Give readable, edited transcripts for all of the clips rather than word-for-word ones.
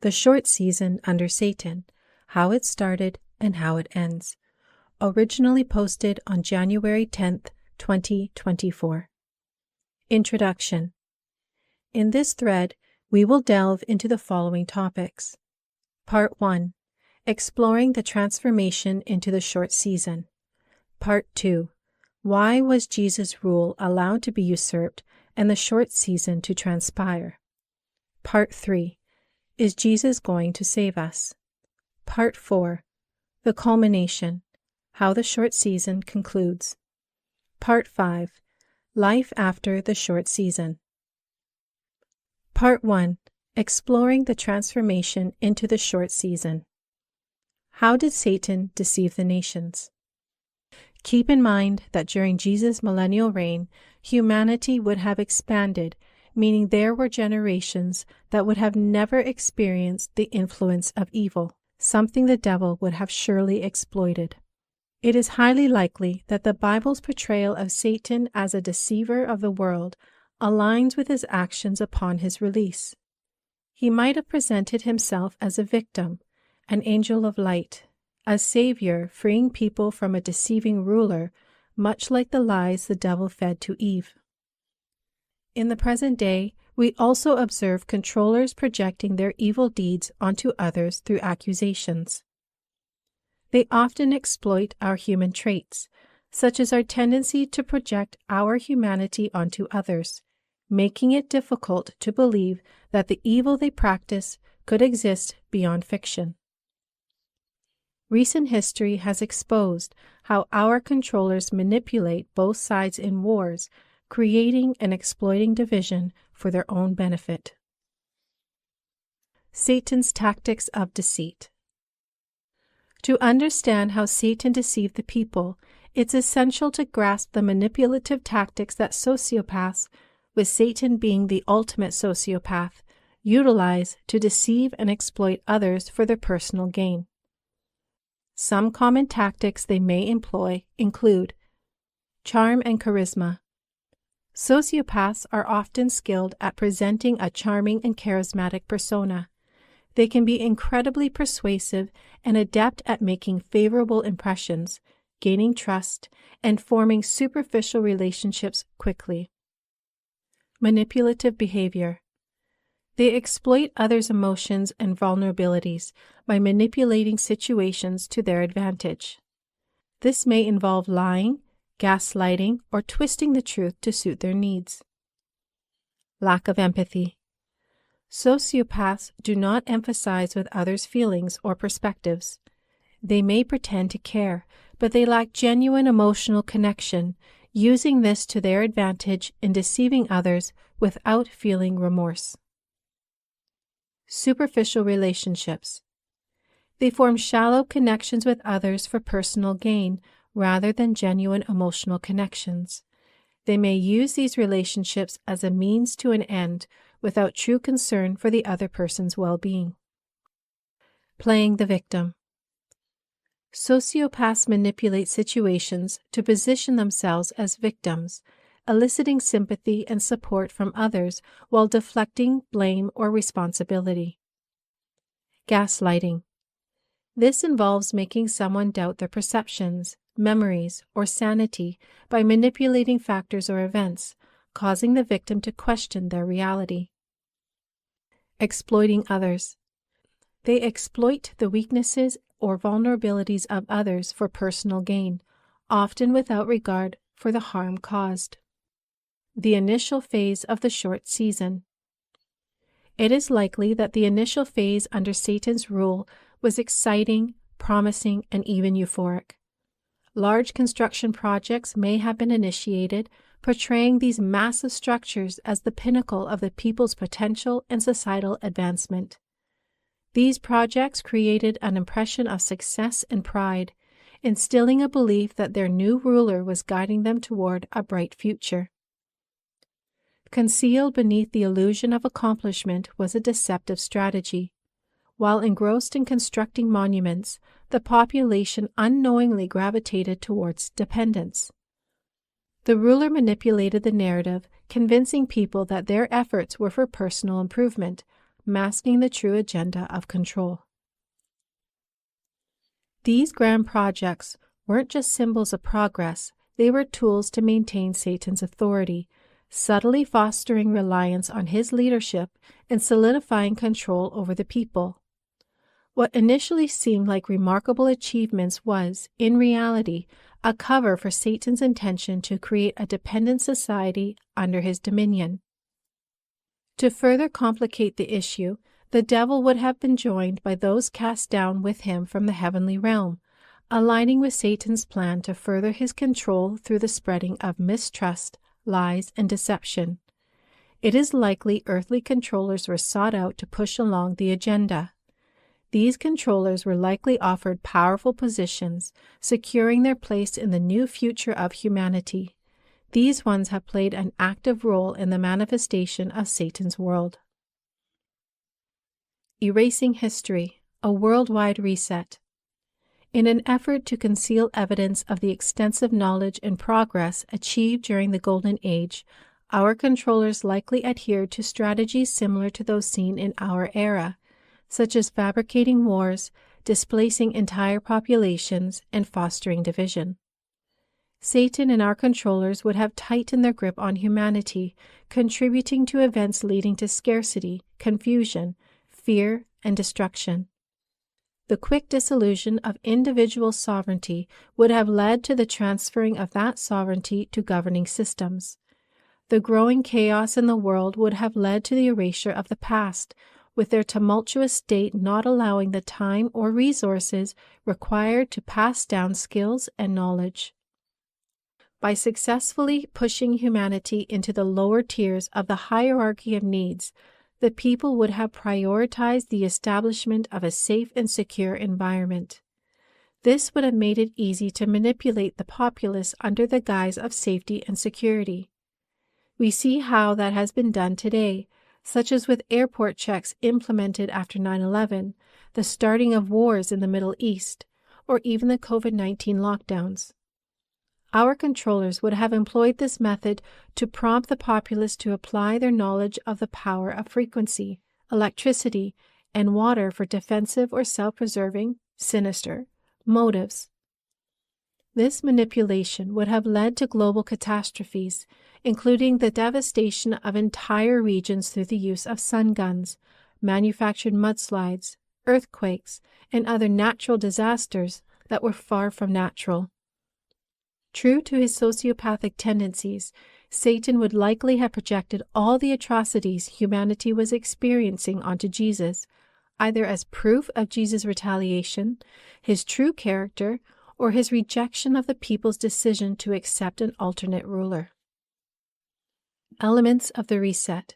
The Short Season Under Satan, How It Started and How It Ends. Originally posted on January 10th, 2024. Introduction. In this thread, we will delve into the following topics. Part 1. Exploring the transformation into the short season. Part 2. Why was Jesus' rule allowed to be usurped and the short season to transpire? Part 3. Is Jesus going to save us? Part 4. The culmination. How the short season concludes. Part 5. Life after the short season. Part 1. Exploring the transformation into the short season. How did Satan deceive the nations? Keep in mind that during Jesus' millennial reign, humanity would have expanded, meaning there were generations that would have never experienced the influence of evil, something the devil would have surely exploited. It is highly likely that the Bible's portrayal of Satan as a deceiver of the world aligns with his actions upon his release. He might have presented himself as a victim, an angel of light, a savior freeing people from a deceiving ruler, much like the lies the devil fed to Eve. In the present day, we also observe controllers projecting their evil deeds onto others through accusations. They often exploit our human traits, such as our tendency to project our humanity onto others, making it difficult to believe that the evil they practice could exist beyond fiction. Recent history has exposed how our controllers manipulate both sides in wars, creating and exploiting division for their own benefit. Satan's tactics of deceit. To understand how Satan deceived the people, it's essential to grasp the manipulative tactics that sociopaths, with Satan being the ultimate sociopath, utilize to deceive and exploit others for their personal gain. Some common tactics they may employ include charm and charisma. Sociopaths are often skilled at presenting a charming and charismatic persona. They can be incredibly persuasive and adept at making favorable impressions, gaining trust, and forming superficial relationships quickly. Manipulative behavior. They exploit others' emotions and vulnerabilities by manipulating situations to their advantage. This may involve lying, gaslighting, or twisting the truth to suit their needs. Lack of empathy. Sociopaths do not emphasize with others' feelings or perspectives. They may pretend to care, but they lack genuine emotional connection, using this to their advantage in deceiving others without feeling remorse. Superficial relationships. They form shallow connections with others for personal gain rather than genuine emotional connections. They may use these relationships as a means to an end without true concern for the other person's well-being. Playing the victim. Sociopaths manipulate situations to position themselves as victims, eliciting sympathy and support from others while deflecting blame or responsibility. Gaslighting. This involves making someone doubt their perceptions, memories, or sanity by manipulating factors or events, causing the victim to question their reality. Exploiting others. They exploit the weaknesses or vulnerabilities of others for personal gain, often without regard for the harm caused. The initial phase of the short season. It is likely that the initial phase under Satan's rule was exciting, promising, and even euphoric. Large construction projects may have been initiated, portraying these massive structures as the pinnacle of the people's potential and societal advancement. These projects created an impression of success and pride, instilling a belief that their new ruler was guiding them toward a bright future. Concealed beneath the illusion of accomplishment was a deceptive strategy. While engrossed in constructing monuments, the population unknowingly gravitated towards dependence. The ruler manipulated the narrative, convincing people that their efforts were for personal improvement, masking the true agenda of control. These grand projects weren't just symbols of progress, they were tools to maintain Satan's authority, subtly fostering reliance on his leadership and solidifying control over the people. What initially seemed like remarkable achievements was, in reality, a cover for Satan's intention to create a dependent society under his dominion. To further complicate the issue, the devil would have been joined by those cast down with him from the heavenly realm, aligning with Satan's plan to further his control through the spreading of mistrust, lies, and deception. It is likely earthly controllers were sought out to push along the agenda. These controllers were likely offered powerful positions, securing their place in the new future of humanity. These ones have played an active role in the manifestation of Satan's world. Erasing history, a worldwide reset. In an effort to conceal evidence of the extensive knowledge and progress achieved during the Golden Age, our controllers likely adhered to strategies similar to those seen in our era, such as fabricating wars, displacing entire populations, and fostering division. Satan and our controllers would have tightened their grip on humanity, contributing to events leading to scarcity, confusion, fear, and destruction. The quick dissolution of individual sovereignty would have led to the transferring of that sovereignty to governing systems. The growing chaos in the world would have led to the erasure of the past, with their tumultuous state not allowing the time or resources required to pass down skills and knowledge. By successfully pushing humanity into the lower tiers of the hierarchy of needs, the people would have prioritized the establishment of a safe and secure environment. This would have made it easy to manipulate the populace under the guise of safety and security. We see how that has been done today, such as with airport checks implemented after 9/11, the starting of wars in the Middle East, or even the COVID-19 lockdowns. Our controllers would have employed this method to prompt the populace to apply their knowledge of the power of frequency, electricity, and water for defensive or self-preserving, sinister motives. This manipulation would have led to global catastrophes, including the devastation of entire regions through the use of sun guns, manufactured mudslides, earthquakes, and other natural disasters that were far from natural. True to his sociopathic tendencies, Satan would likely have projected all the atrocities humanity was experiencing onto Jesus, either as proof of Jesus' retaliation, his true character, or his rejection of the people's decision to accept an alternate ruler. Elements of the reset.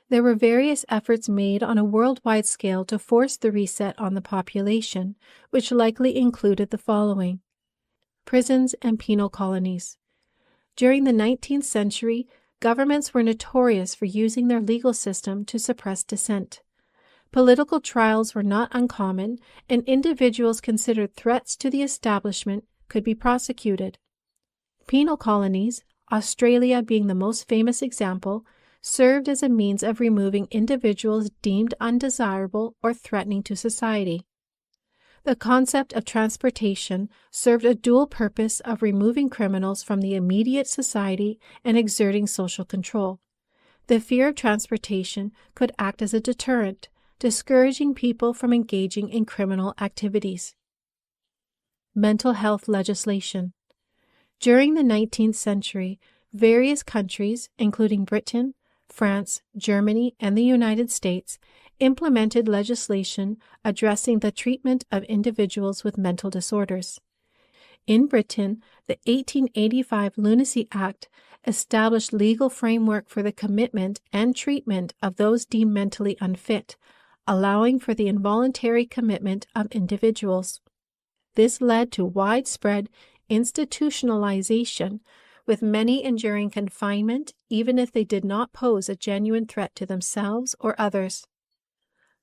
There were various efforts made on a worldwide scale to force the reset on the population, which likely included the following: prisons and penal colonies. During the 19th century, governments were notorious for using their legal system to suppress dissent. Political trials were not uncommon, and individuals considered threats to the establishment could be prosecuted. Penal colonies, Australia being the most famous example, served as a means of removing individuals deemed undesirable or threatening to society. The concept of transportation served a dual purpose of removing criminals from the immediate society and exerting social control. The fear of transportation could act as a deterrent, discouraging people from engaging in criminal activities. Mental health legislation. During the 19th century, various countries, including Britain, France, Germany, and the United States, implemented legislation addressing the treatment of individuals with mental disorders. In Britain, the 1885 Lunacy Act established legal framework for the commitment and treatment of those deemed mentally unfit, allowing for the involuntary commitment of individuals. This led to widespread institutionalization, with many enduring confinement even if they did not pose a genuine threat to themselves or others.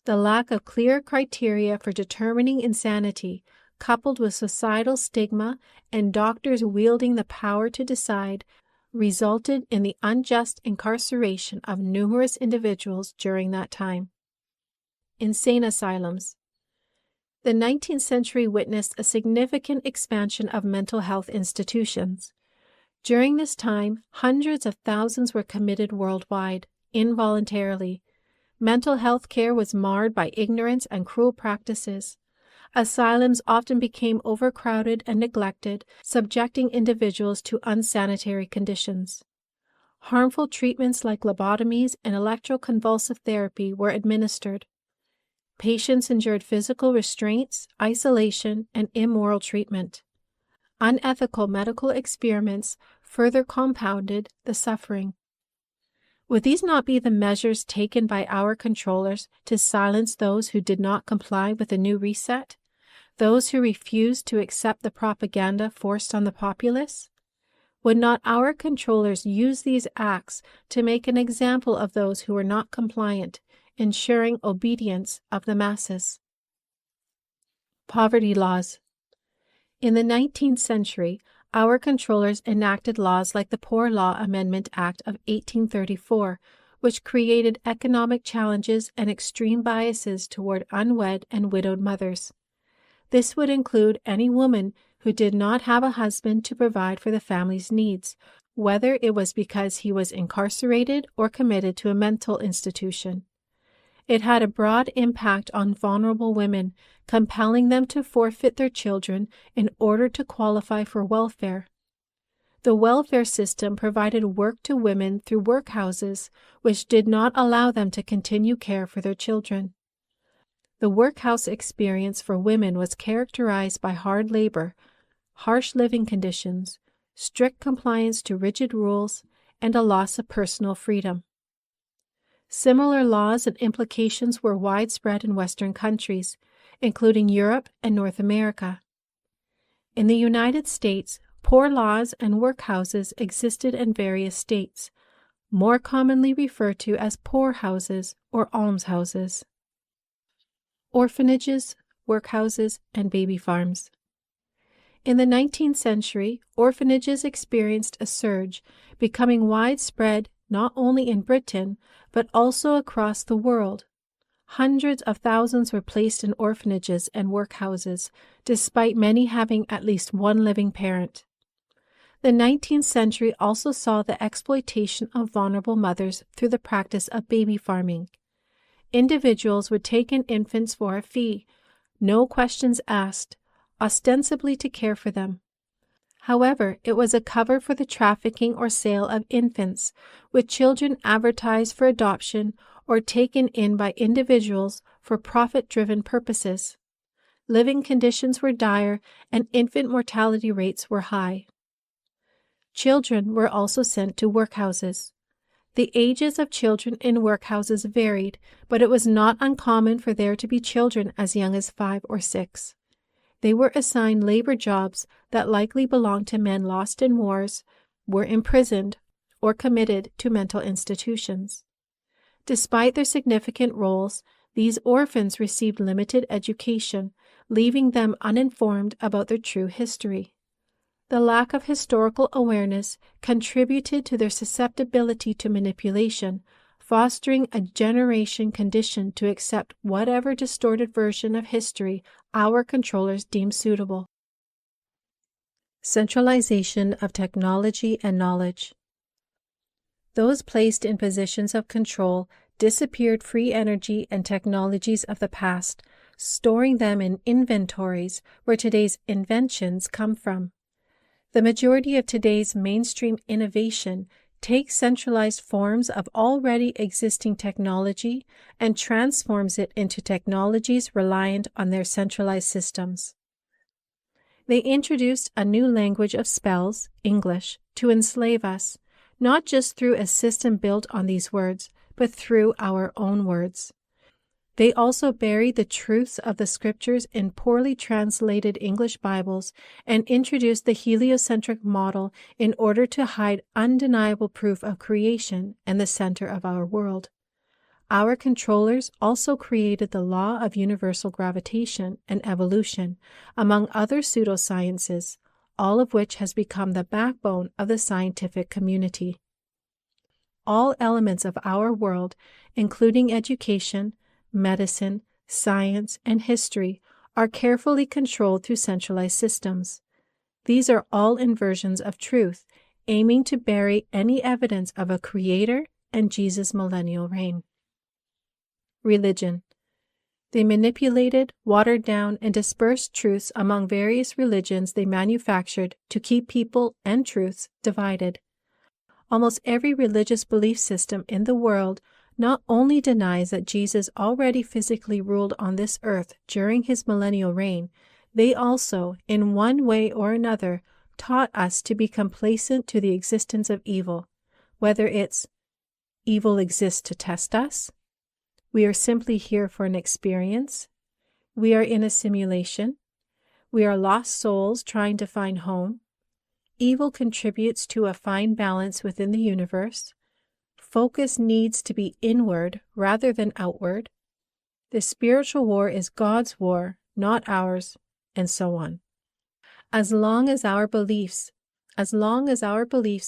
The lack of clear criteria for determining insanity, coupled with societal stigma and doctors wielding the power to decide, resulted in the unjust incarceration of numerous individuals during that time. insane asylums. The 19th century witnessed a significant expansion of mental health institutions. During this time, hundreds of thousands were committed worldwide, involuntarily. Mental health care was marred by ignorance and cruel practices. Asylums often became overcrowded and neglected, subjecting individuals to unsanitary conditions. Harmful treatments like lobotomies and electroconvulsive therapy were administered. Patients endured physical restraints, isolation, and immoral treatment. Unethical medical experiments further compounded the suffering. Would these not be the measures taken by our controllers to silence those who did not comply with the new reset? Those who refused to accept the propaganda forced on the populace? Would not our controllers use these acts to make an example of those who were not compliant, ensuring obedience of the masses? Poverty laws. In the 19th century, our controllers enacted laws like the Poor Law Amendment Act of 1834, which created economic challenges and extreme biases toward unwed and widowed mothers. This would include any woman who did not have a husband to provide for the family's needs, whether it was because he was incarcerated or committed to a mental institution. It had a broad impact on vulnerable women, compelling them to forfeit their children in order to qualify for welfare. The welfare system provided work to women through workhouses, which did not allow them to continue care for their children. The workhouse experience for women was characterized by hard labor, harsh living conditions, strict compliance to rigid rules, and a loss of personal freedom. Similar laws and implications were widespread in Western countries, including Europe and North America. In the United States, poor laws and workhouses existed in various states, more commonly referred to as poorhouses or almshouses. Orphanages, workhouses, and baby farms. In the 19th century, orphanages experienced a surge, becoming widespread not only in Britain, but also across the world. Hundreds of thousands were placed in orphanages and workhouses, despite many having at least one living parent. The 19th century also saw the exploitation of vulnerable mothers through the practice of baby farming. Individuals would take in infants for a fee, no questions asked, ostensibly to care for them. However, it was a cover for the trafficking or sale of infants, with children advertised for adoption or taken in by individuals for profit-driven purposes. Living conditions were dire and infant mortality rates were high. Children were also sent to workhouses. The ages of children in workhouses varied, but it was not uncommon for there to be children as young as 5 or 6. They were assigned labor jobs that likely belonged to men lost in wars, were imprisoned, or committed to mental institutions. Despite their significant roles, these orphans received limited education, leaving them uninformed about their true history. The lack of historical awareness contributed to their susceptibility to manipulation, fostering a generation conditioned to accept whatever distorted version of history our controllers deemed suitable. Centralization of technology and knowledge. Those placed in positions of control disappeared free energy and technologies of the past, storing them in inventories where today's inventions come from. The majority of today's mainstream innovation takes centralized forms of already existing technology and transforms it into technologies reliant on their centralized systems. They introduced a new language of spells, English, to enslave us, not just through a system built on these words, but through our own words. They also buried the truths of the scriptures in poorly translated English Bibles and introduced the heliocentric model in order to hide undeniable proof of creation and the center of our world. Our controllers also created the law of universal gravitation and evolution, among other pseudosciences, all of which has become the backbone of the scientific community. All elements of our world, including education, medicine, science, and history are carefully controlled through centralized systems. These are all inversions of truth, aiming to bury any evidence of a creator and Jesus' millennial reign. Religion. They manipulated, watered down, and dispersed truths among various religions they manufactured to keep people and truths divided. Almost every religious belief system in the world not only denies that Jesus already physically ruled on this earth during his millennial reign, they also, in one way or another, taught us to be complacent to the existence of evil, whether it's evil exists to test us, we are simply here for an experience, we are in a simulation, we are lost souls trying to find home, evil contributes to a fine balance within the universe, focus needs to be inward rather than outward, the spiritual war is God's war, not ours, and so on. As long as our beliefs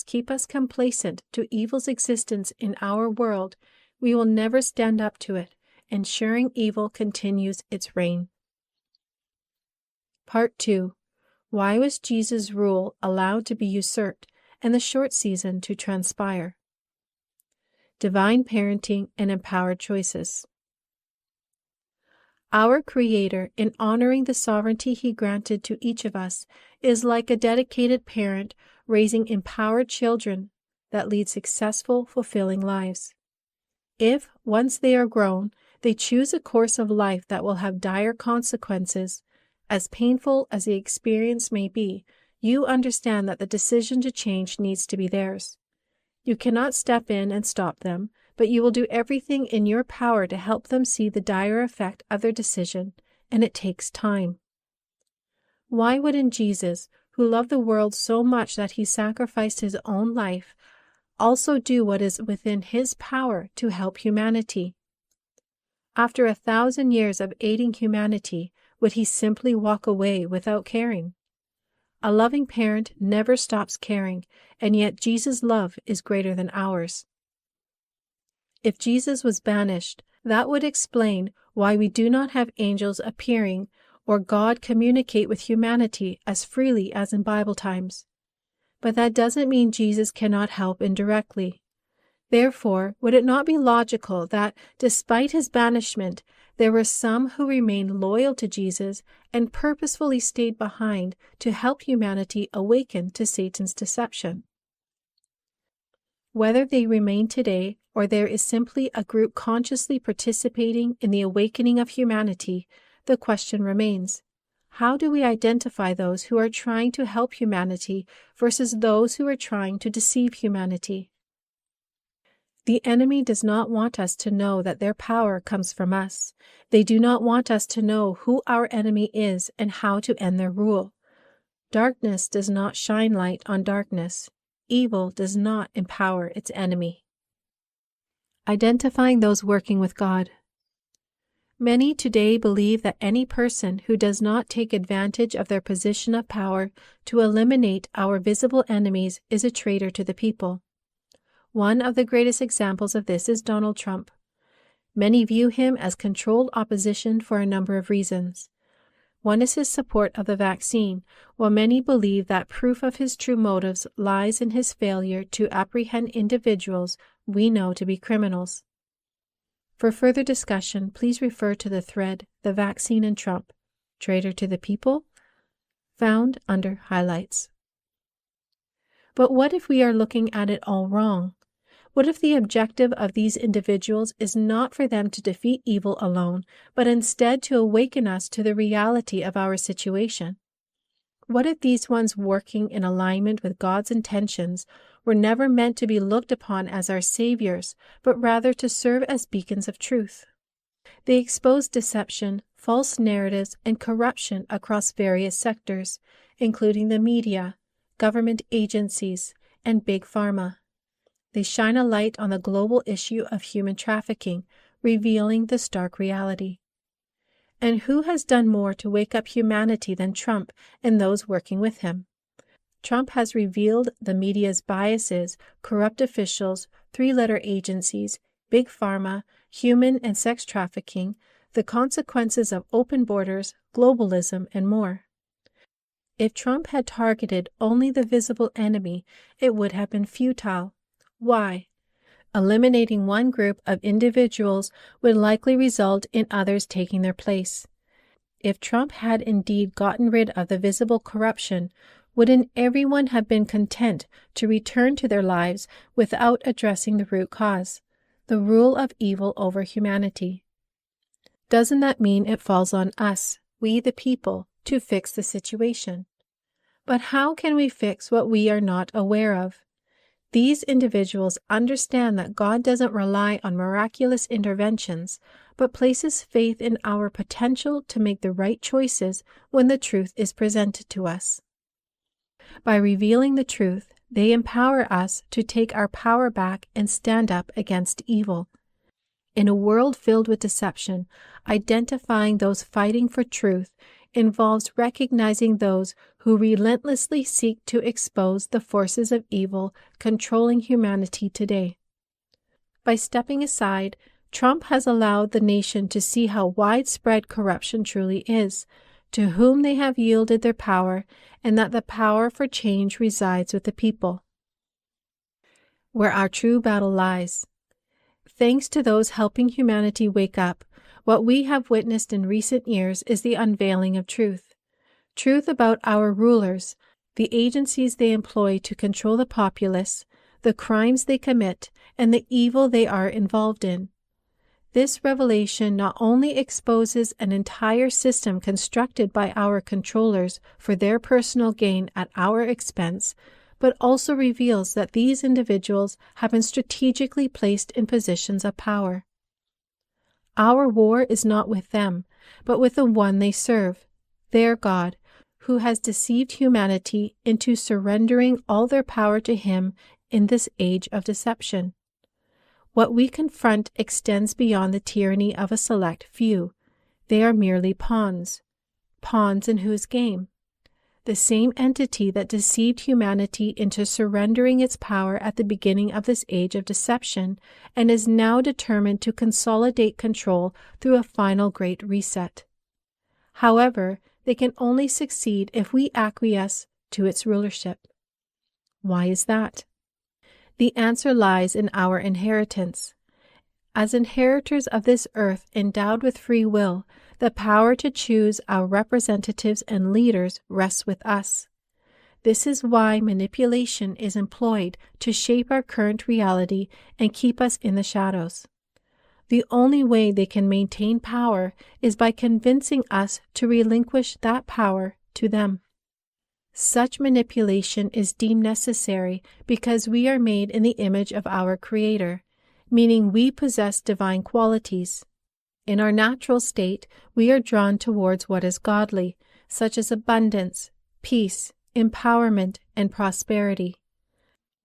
keep us complacent to evil's existence in our world, we will never stand up to it, ensuring evil continues its reign. Part 2. Why was Jesus' rule allowed to be usurped and the short season to transpire? Divine parenting and empowered choices. Our Creator, in honoring the sovereignty He granted to each of us, is like a dedicated parent raising empowered children that lead successful, fulfilling lives. If, once they are grown, they choose a course of life that will have dire consequences, as painful as the experience may be, you understand that the decision to change needs to be theirs. You cannot step in and stop them, but you will do everything in your power to help them see the dire effect of their decision, and it takes time. Why wouldn't Jesus, who loved the world so much that he sacrificed his own life, also do what is within his power to help humanity? After 1,000 years of aiding humanity, would he simply walk away without caring? A loving parent never stops caring, and yet Jesus' love is greater than ours. If Jesus was banished, that would explain why we do not have angels appearing or God communicate with humanity as freely as in Bible times. But that doesn't mean Jesus cannot help indirectly. Therefore, would it not be logical that, despite his banishment, there were some who remained loyal to Jesus and purposefully stayed behind to help humanity awaken to Satan's deception? Whether they remain today or there is simply a group consciously participating in the awakening of humanity, the question remains: how do we identify those who are trying to help humanity versus those who are trying to deceive humanity? The enemy does not want us to know that their power comes from us. They do not want us to know who our enemy is and how to end their rule. Darkness does not shine light on darkness. Evil does not empower its enemy. Identifying those working with God. Many today believe that any person who does not take advantage of their position of power to eliminate our visible enemies is a traitor to the people. One of the greatest examples of this is Donald Trump. Many view him as controlled opposition for a number of reasons. One is his support of the vaccine, while many believe that proof of his true motives lies in his failure to apprehend individuals we know to be criminals. For further discussion, please refer to the thread, The Vaccine and Trump, Traitor to the People, found under Highlights. But what if we are looking at it all wrong? What if the objective of these individuals is not for them to defeat evil alone, but instead to awaken us to the reality of our situation? What if these ones working in alignment with God's intentions were never meant to be looked upon as our saviors, but rather to serve as beacons of truth? They expose deception, false narratives, and corruption across various sectors, including the media, government agencies, and big pharma. They shine a light on the global issue of human trafficking, revealing the stark reality. And who has done more to wake up humanity than Trump and those working with him? Trump has revealed the media's biases, corrupt officials, three-letter agencies, big pharma, human and sex trafficking, the consequences of open borders, globalism, and more. If Trump had targeted only the visible enemy, it would have been futile. Why? Eliminating one group of individuals would likely result in others taking their place. If Trump had indeed gotten rid of the visible corruption, wouldn't everyone have been content to return to their lives without addressing the root cause, the rule of evil over humanity? Doesn't that mean it falls on us, we the people, to fix the situation? But how can we fix what we are not aware of? These individuals understand that God doesn't rely on miraculous interventions, but places faith in our potential to make the right choices when the truth is presented to us. By revealing the truth, they empower us to take our power back and stand up against evil. In a world filled with deception, identifying those fighting for truth involves recognizing those who relentlessly seek to expose the forces of evil controlling humanity today. By stepping aside, Trump has allowed the nation to see how widespread corruption truly is, to whom they have yielded their power, and that the power for change resides with the people. Where our true battle lies. Thanks to those helping humanity wake up, what we have witnessed in recent years is the unveiling of truth. Truth about our rulers, the agencies they employ to control the populace, the crimes they commit, and the evil they are involved in. This revelation not only exposes an entire system constructed by our controllers for their personal gain at our expense, but also reveals that these individuals have been strategically placed in positions of power. Our war is not with them, but with the one they serve, their God, who has deceived humanity into surrendering all their power to him in this age of deception. What we confront extends beyond the tyranny of a select few. They are merely pawns. Pawns in whose game? The same entity that deceived humanity into surrendering its power at the beginning of this age of deception and is now determined to consolidate control through a final great reset. However, they can only succeed if we acquiesce to its rulership. Why is that? The answer lies in our inheritance. As inheritors of this earth endowed with free will, the power to choose our representatives and leaders rests with us. This is why manipulation is employed to shape our current reality and keep us in the shadows. The only way they can maintain power is by convincing us to relinquish that power to them. Such manipulation is deemed necessary because we are made in the image of our Creator, meaning we possess divine qualities. In our natural state, we are drawn towards what is godly, such as abundance, peace, empowerment, and prosperity.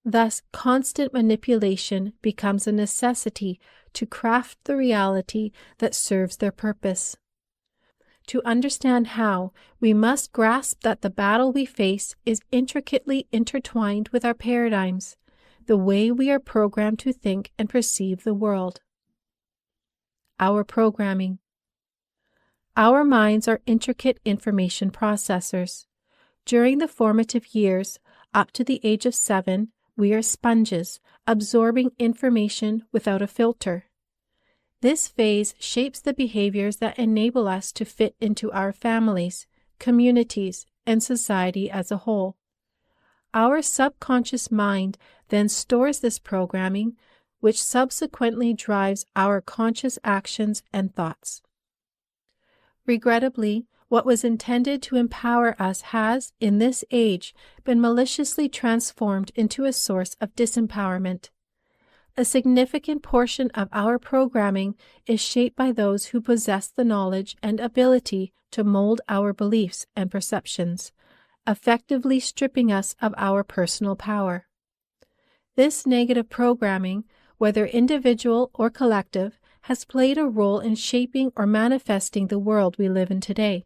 Thus, constant manipulation becomes a necessity to craft the reality that serves their purpose. To understand how, we must grasp that the battle we face is intricately intertwined with our paradigms, the way we are programmed to think and perceive the world. Our programming. Our minds are intricate information processors. During the formative years, up to the age of 7, we are sponges, absorbing information without a filter. This phase shapes the behaviors that enable us to fit into our families, communities, and society as a whole. Our subconscious mind then stores this programming, which subsequently drives our conscious actions and thoughts. Regrettably, what was intended to empower us has, in this age, been maliciously transformed into a source of disempowerment. A significant portion of our programming is shaped by those who possess the knowledge and ability to mold our beliefs and perceptions, effectively stripping us of our personal power. This negative programming, whether individual or collective, has played a role in shaping or manifesting the world we live in today,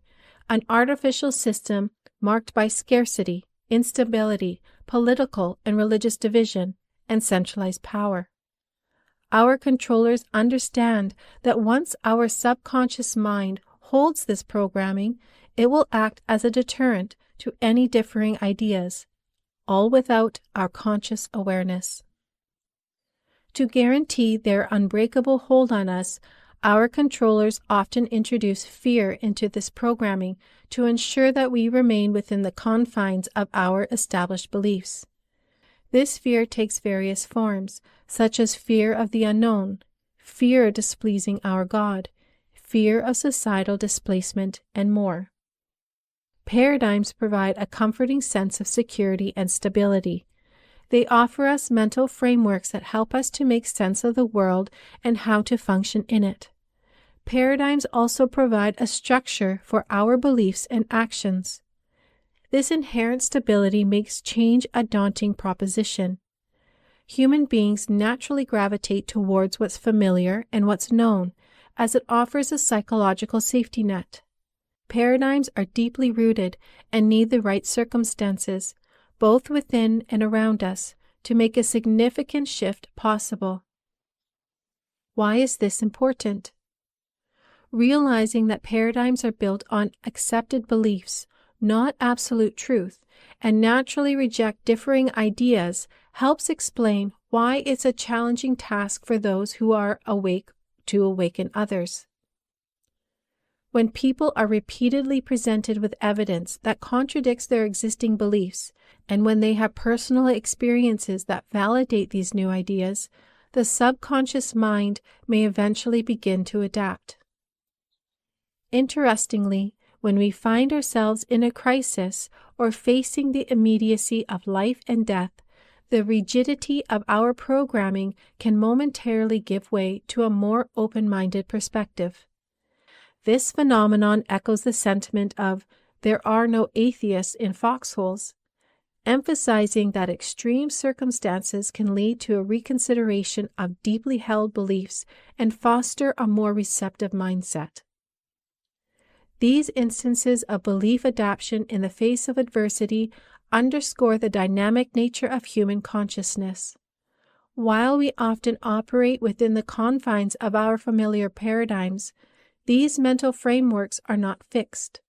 an artificial system marked by scarcity, instability, political and religious division, and centralized power. Our controllers understand that once our subconscious mind holds this programming, it will act as a deterrent to any differing ideas, all without our conscious awareness. To guarantee their unbreakable hold on us, our controllers often introduce fear into this programming to ensure that we remain within the confines of our established beliefs. This fear takes various forms, such as fear of the unknown, fear of displeasing our God, fear of societal displacement, and more. Paradigms provide a comforting sense of security and stability. They offer us mental frameworks that help us to make sense of the world and how to function in it. Paradigms also provide a structure for our beliefs and actions. This inherent stability makes change a daunting proposition. Human beings naturally gravitate towards what's familiar and what's known, as it offers a psychological safety net. Paradigms are deeply rooted and need the right circumstances, both within and around us, to make a significant shift possible. Why is this important? Realizing that paradigms are built on accepted beliefs, not absolute truth, and naturally reject differing ideas helps explain why it's a challenging task for those who are awake to awaken others. When people are repeatedly presented with evidence that contradicts their existing beliefs, and when they have personal experiences that validate these new ideas, the subconscious mind may eventually begin to adapt. Interestingly, when we find ourselves in a crisis or facing the immediacy of life and death, the rigidity of our programming can momentarily give way to a more open-minded perspective. This phenomenon echoes the sentiment of "there are no atheists in foxholes," emphasizing that extreme circumstances can lead to a reconsideration of deeply held beliefs and foster a more receptive mindset. These instances of belief adaptation in the face of adversity underscore the dynamic nature of human consciousness. While we often operate within the confines of our familiar paradigms, these mental frameworks are not fixed.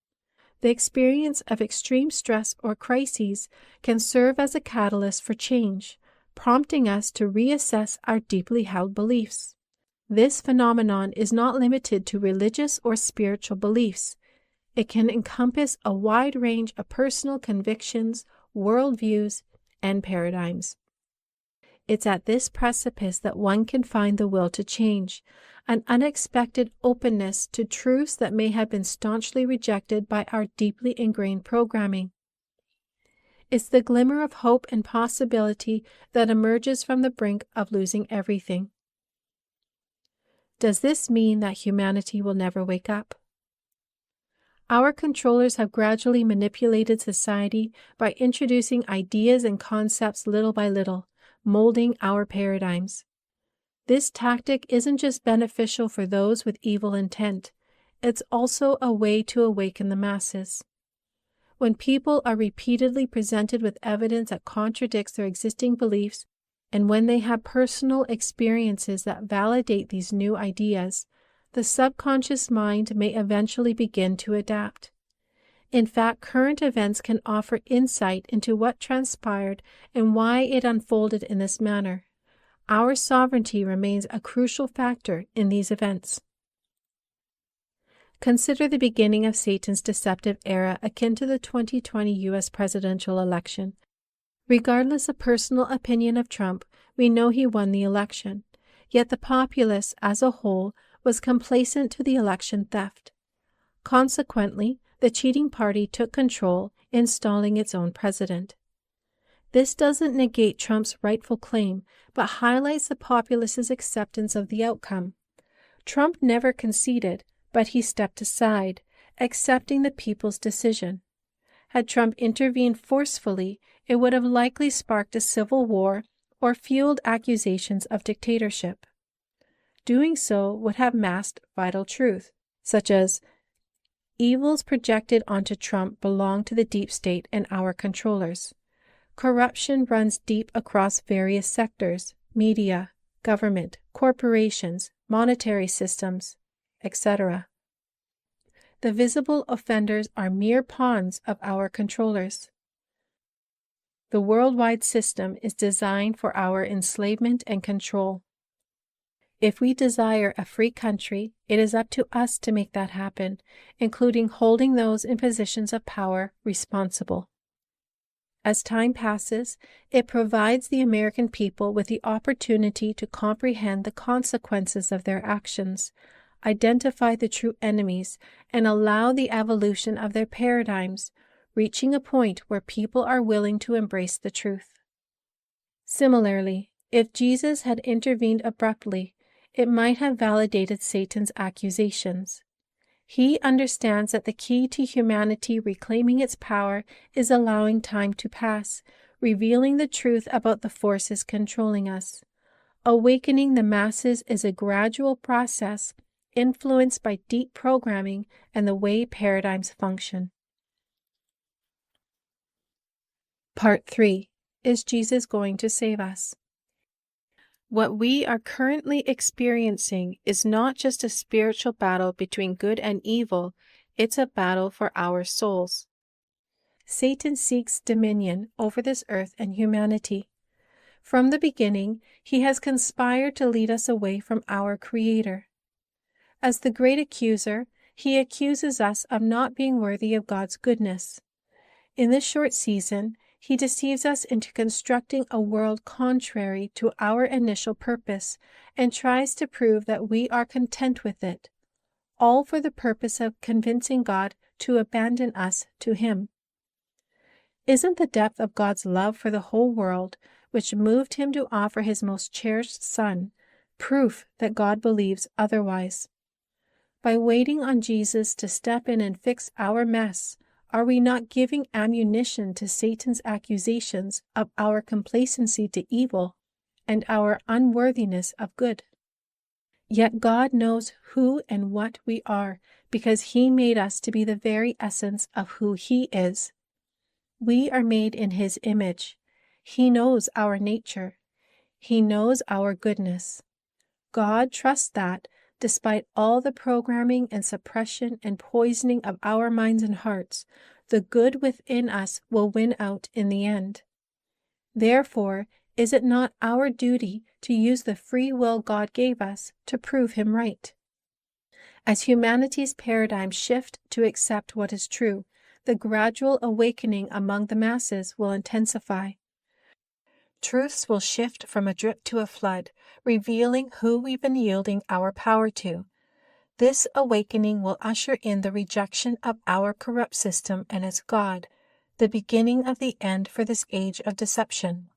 The experience of extreme stress or crises can serve as a catalyst for change, prompting us to reassess our deeply held beliefs. This phenomenon is not limited to religious or spiritual beliefs. It can encompass a wide range of personal convictions, worldviews, and paradigms. It's at this precipice that one can find the will to change, an unexpected openness to truths that may have been staunchly rejected by our deeply ingrained programming. It's the glimmer of hope and possibility that emerges from the brink of losing everything. Does this mean that humanity will never wake up? Our controllers have gradually manipulated society by introducing ideas and concepts little by little, molding our paradigms. This tactic isn't just beneficial for those with evil intent, it's also a way to awaken the masses. When people are repeatedly presented with evidence that contradicts their existing beliefs, and when they have personal experiences that validate these new ideas, the subconscious mind may eventually begin to adapt. In fact, current events can offer insight into what transpired and why it unfolded in this manner. Our sovereignty remains a crucial factor in these events. Consider the beginning of Satan's deceptive era akin to the 2020 U.S. presidential election. Regardless of personal opinion of Trump, we know he won the election. Yet the populace as a whole was complacent to the election theft. Consequently, the cheating party took control, installing its own president. This doesn't negate Trump's rightful claim, but highlights the populace's acceptance of the outcome. Trump never conceded, but he stepped aside, accepting the people's decision. Had Trump intervened forcefully, it would have likely sparked a civil war or fueled accusations of dictatorship. Doing so would have masked vital truth, such as evils projected onto Trump belong to the deep state and our controllers. Corruption runs deep across various sectors, media, government, corporations, monetary systems, etc. The visible offenders are mere pawns of our controllers. The worldwide system is designed for our enslavement and control. If we desire a free country, it is up to us to make that happen, including holding those in positions of power responsible. As time passes, it provides the American people with the opportunity to comprehend the consequences of their actions, identify the true enemies, and allow the evolution of their paradigms, reaching a point where people are willing to embrace the truth. Similarly, if Jesus had intervened abruptly, it might have validated Satan's accusations. He understands that the key to humanity reclaiming its power is allowing time to pass, revealing the truth about the forces controlling us. Awakening the masses is a gradual process influenced by deep programming and the way paradigms function. Part 3. Is Jesus going to save us? What we are currently experiencing is not just a spiritual battle between good and evil, it's a battle for our souls. Satan seeks dominion over this earth and humanity. From the beginning, he has conspired to lead us away from our Creator. As the great accuser, he accuses us of not being worthy of God's goodness. In this short season, he deceives us into constructing a world contrary to our initial purpose and tries to prove that we are content with it, all for the purpose of convincing God to abandon us to him. Isn't the depth of God's love for the whole world, which moved him to offer his most cherished Son, proof that God believes otherwise? By waiting on Jesus to step in and fix our mess, are we not giving ammunition to Satan's accusations of our complacency to evil and our unworthiness of good? Yet God knows who and what we are, because he made us to be the very essence of who he is. We are made in his image. He knows our nature. He knows our goodness. God trusts that, despite all the programming and suppression and poisoning of our minds and hearts, the good within us will win out in the end. Therefore, is it not our duty to use the free will God gave us to prove him right? As humanity's paradigms shift to accept what is true, the gradual awakening among the masses will intensify. Truths will shift from a drip to a flood, revealing who we've been yielding our power to. This awakening will usher in the rejection of our corrupt system and its God, the beginning of the end for this age of deception.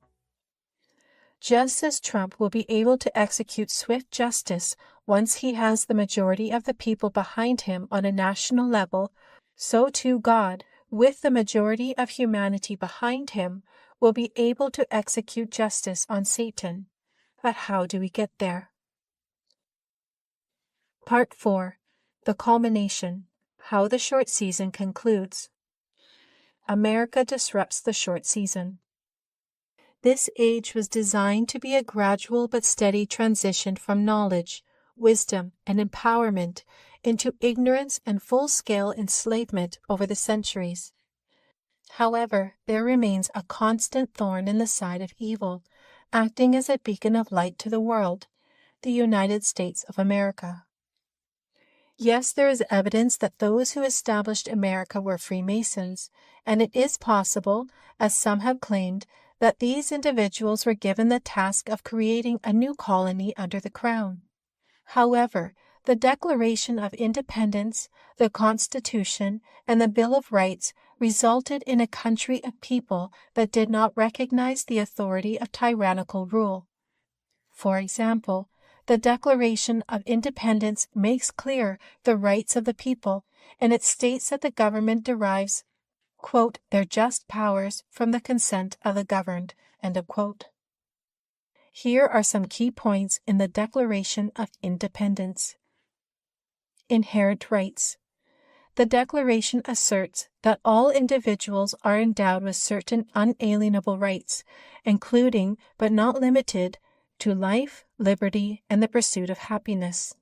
Just as Trump will be able to execute swift justice once he has the majority of the people behind him on a national level, so too God, with the majority of humanity behind him, will be able to execute justice on Satan. But how do we get there? Part 4. The culmination. How the short season concludes. America disrupts the short season. This age was designed to be a gradual but steady transition from knowledge, wisdom, and empowerment into ignorance and full-scale enslavement over the centuries. However, there remains a constant thorn in the side of evil, acting as a beacon of light to the world, the United States of America. Yes, there is evidence that those who established America were Freemasons, and it is possible, as some have claimed, that these individuals were given the task of creating a new colony under the Crown. However, the Declaration of Independence, the Constitution, and the Bill of Rights resulted in a country of people that did not recognize the authority of tyrannical rule. For example, the Declaration of Independence makes clear the rights of the people, and it states that the government derives, quote, their just powers from the consent of the governed, end of quote. Here are some key points in the Declaration of Independence. Inherent rights. The Declaration asserts that all individuals are endowed with certain unalienable rights, including, but not limited to life, liberty, and the pursuit of happiness.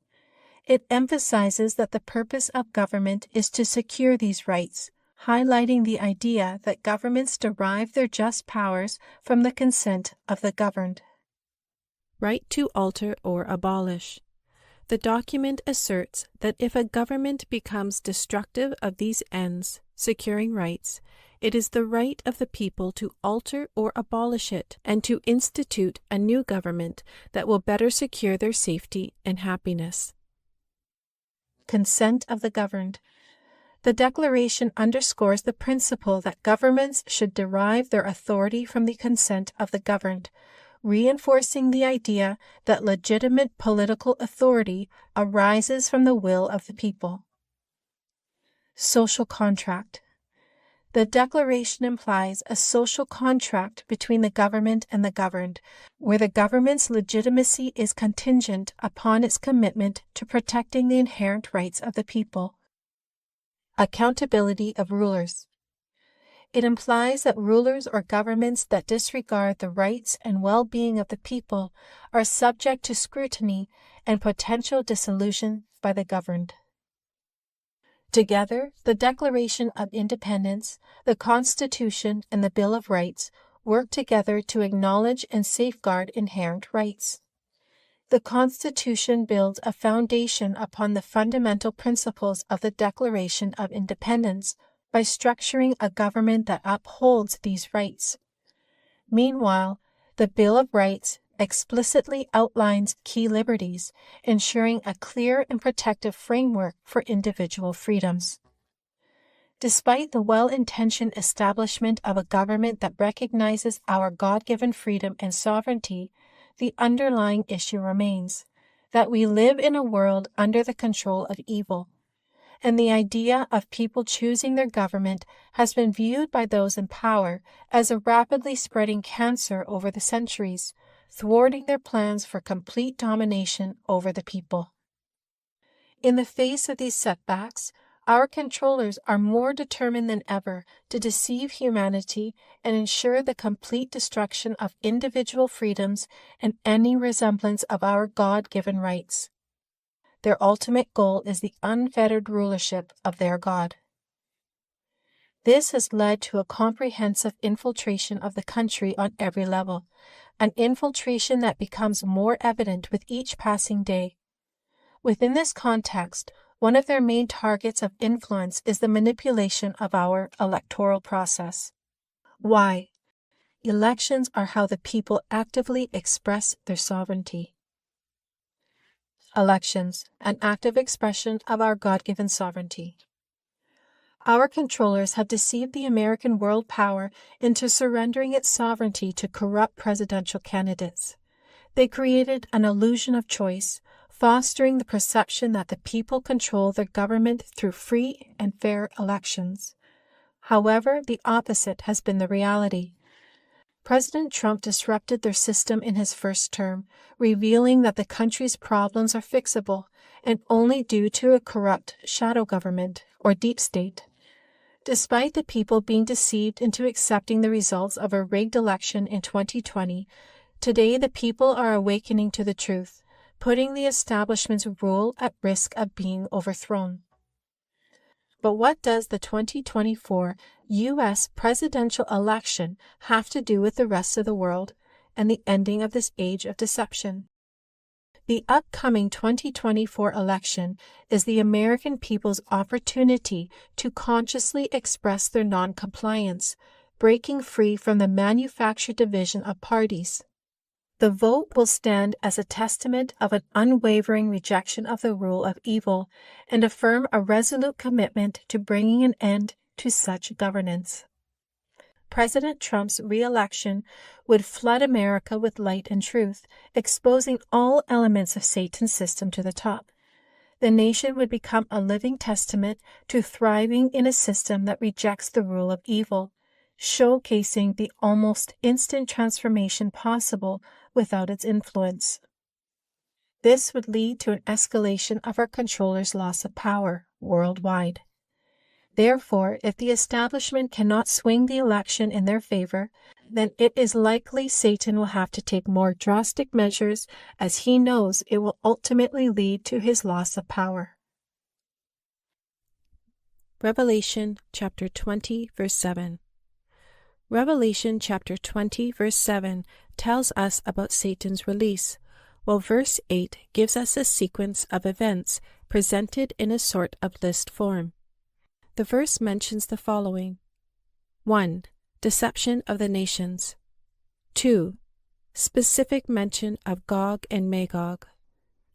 It emphasizes that the purpose of government is to secure these rights, highlighting the idea that governments derive their just powers from the consent of the governed. Right to alter or abolish. The document asserts that if a government becomes destructive of these ends, securing rights, it is the right of the people to alter or abolish it and to institute a new government that will better secure their safety and happiness. Consent of the governed. The Declaration underscores the principle that governments should derive their authority from the consent of the governed, reinforcing the idea that legitimate political authority arises from the will of the people. Social contract. The Declaration implies a social contract between the government and the governed, where the government's legitimacy is contingent upon its commitment to protecting the inherent rights of the people. Accountability of rulers. It implies that rulers or governments that disregard the rights and well-being of the people are subject to scrutiny and potential dissolution by the governed. Together, the Declaration of Independence, the Constitution, and the Bill of Rights work together to acknowledge and safeguard inherent rights. The Constitution builds a foundation upon the fundamental principles of the Declaration of Independence by structuring a government that upholds these rights. Meanwhile, the Bill of Rights explicitly outlines key liberties, ensuring a clear and protective framework for individual freedoms. Despite the well-intentioned establishment of a government that recognizes our God-given freedom and sovereignty, the underlying issue remains that we live in a world under the control of evil. And the idea of people choosing their government has been viewed by those in power as a rapidly spreading cancer over the centuries, thwarting their plans for complete domination over the people. In the face of these setbacks, our controllers are more determined than ever to deceive humanity and ensure the complete destruction of individual freedoms and any resemblance of our God-given rights. Their ultimate goal is the unfettered rulership of their God. This has led to a comprehensive infiltration of the country on every level, an infiltration that becomes more evident with each passing day. Within this context, one of their main targets of influence is the manipulation of our electoral process. Why? Elections are how the people actively express their sovereignty. Elections, an active expression of our God-given sovereignty. Our controllers have deceived the American world power into surrendering its sovereignty to corrupt presidential candidates. They created an illusion of choice, fostering the perception that the people control their government through free and fair elections. However, the opposite has been the reality. President Trump disrupted their system in his first term, revealing that the country's problems are fixable and only due to a corrupt shadow government or deep state. Despite the people being deceived into accepting the results of a rigged election in 2020, today the people are awakening to the truth, putting the establishment's rule at risk of being overthrown. But what does the 2024 U.S. presidential election have to do with the rest of the world and the ending of this age of deception? The upcoming 2024 election is the American people's opportunity to consciously express their non-compliance, breaking free from the manufactured division of parties. The vote will stand as a testament of an unwavering rejection of the rule of evil and affirm a resolute commitment to bringing an end to such governance. President Trump's re-election would flood America with light and truth, exposing all elements of Satan's system to the top. The nation would become a living testament to thriving in a system that rejects the rule of evil, showcasing the almost instant transformation possible without its influence. This would lead to an escalation of our controllers' loss of power worldwide. Therefore, if the establishment cannot swing the election in their favor, then it is likely Satan will have to take more drastic measures, as he knows it will ultimately lead to his loss of power. Revelation chapter 20, verse 7. Revelation chapter 20, verse 7 tells us about Satan's release, while verse 8 gives us a sequence of events presented in a sort of list form. The verse mentions the following: 1. Deception of the nations. 2. Specific mention of Gog and Magog.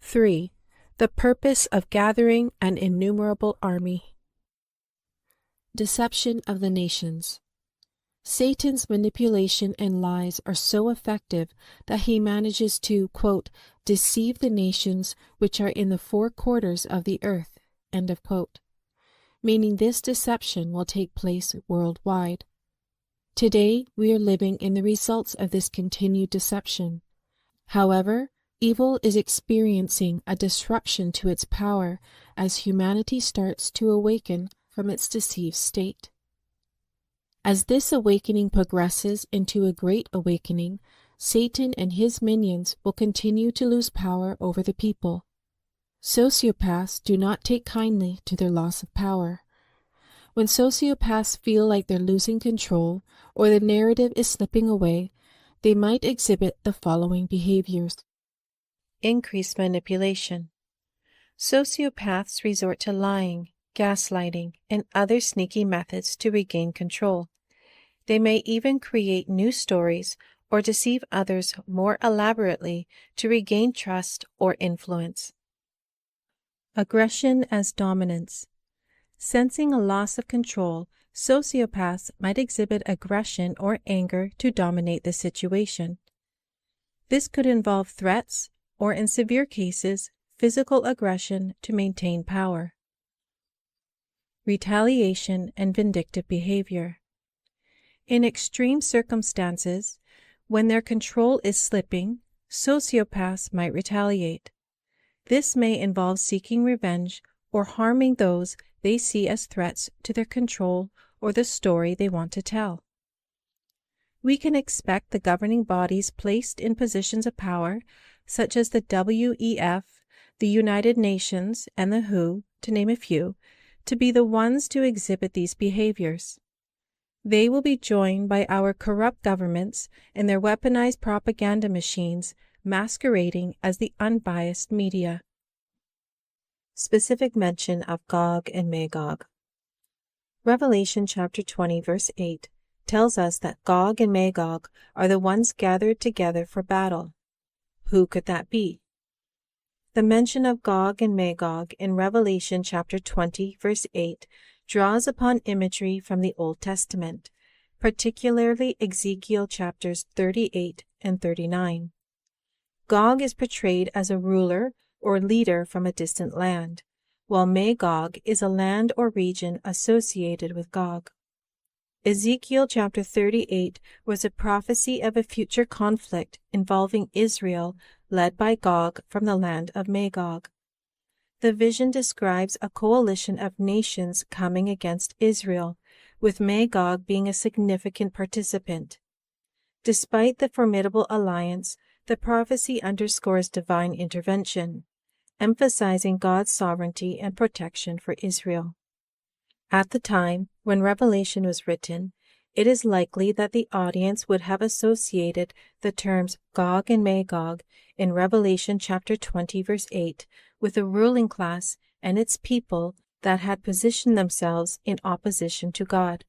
3. The purpose of gathering an innumerable army. Deception of the nations. Satan's manipulation and lies are so effective that he manages to, quote, deceive the nations which are in the four quarters of the earth, end of quote, meaning this deception will take place worldwide. Today, we are living in the results of this continued deception. However, evil is experiencing a disruption to its power as humanity starts to awaken from its deceived state. As this awakening progresses into a great awakening, Satan and his minions will continue to lose power over the people. Sociopaths do not take kindly to their loss of power. When sociopaths feel like they're losing control or the narrative is slipping away, they might exhibit the following behaviors. Increased manipulation. Sociopaths resort to lying, gaslighting, and other sneaky methods to regain control. They may even create new stories or deceive others more elaborately to regain trust or influence. Aggression as dominance. Sensing a loss of control, sociopaths might exhibit aggression or anger to dominate the situation. This could involve threats or, in severe cases, physical aggression to maintain power. Retaliation and vindictive behavior. In extreme circumstances, when their control is slipping, sociopaths might retaliate. This may involve seeking revenge or harming those they see as threats to their control or the story they want to tell. We can expect the governing bodies placed in positions of power, such as the WEF, the United Nations, and the WHO, to name a few, to be the ones to exhibit these behaviors. They will be joined by our corrupt governments and their weaponized propaganda machines masquerading as the unbiased media. Specific mention of Gog and Magog. Revelation chapter 20, verse 8 tells us that Gog and Magog are the ones gathered together for battle. Who could that be? The mention of Gog and Magog in Revelation chapter 20, verse 8 draws upon imagery from the Old Testament, particularly Ezekiel chapters 38 and 39. Gog is portrayed as a ruler or leader from a distant land, while Magog is a land or region associated with Gog. Ezekiel chapter 38 was a prophecy of a future conflict involving Israel led by Gog from the land of Magog. The vision describes a coalition of nations coming against Israel, with Magog being a significant participant. Despite the formidable alliance, the prophecy underscores divine intervention, emphasizing God's sovereignty and protection for Israel. At the time when Revelation was written, it is likely that the audience would have associated the terms Gog and Magog in Revelation chapter 20, verse 8 with a ruling class and its people that had positioned themselves in opposition to God.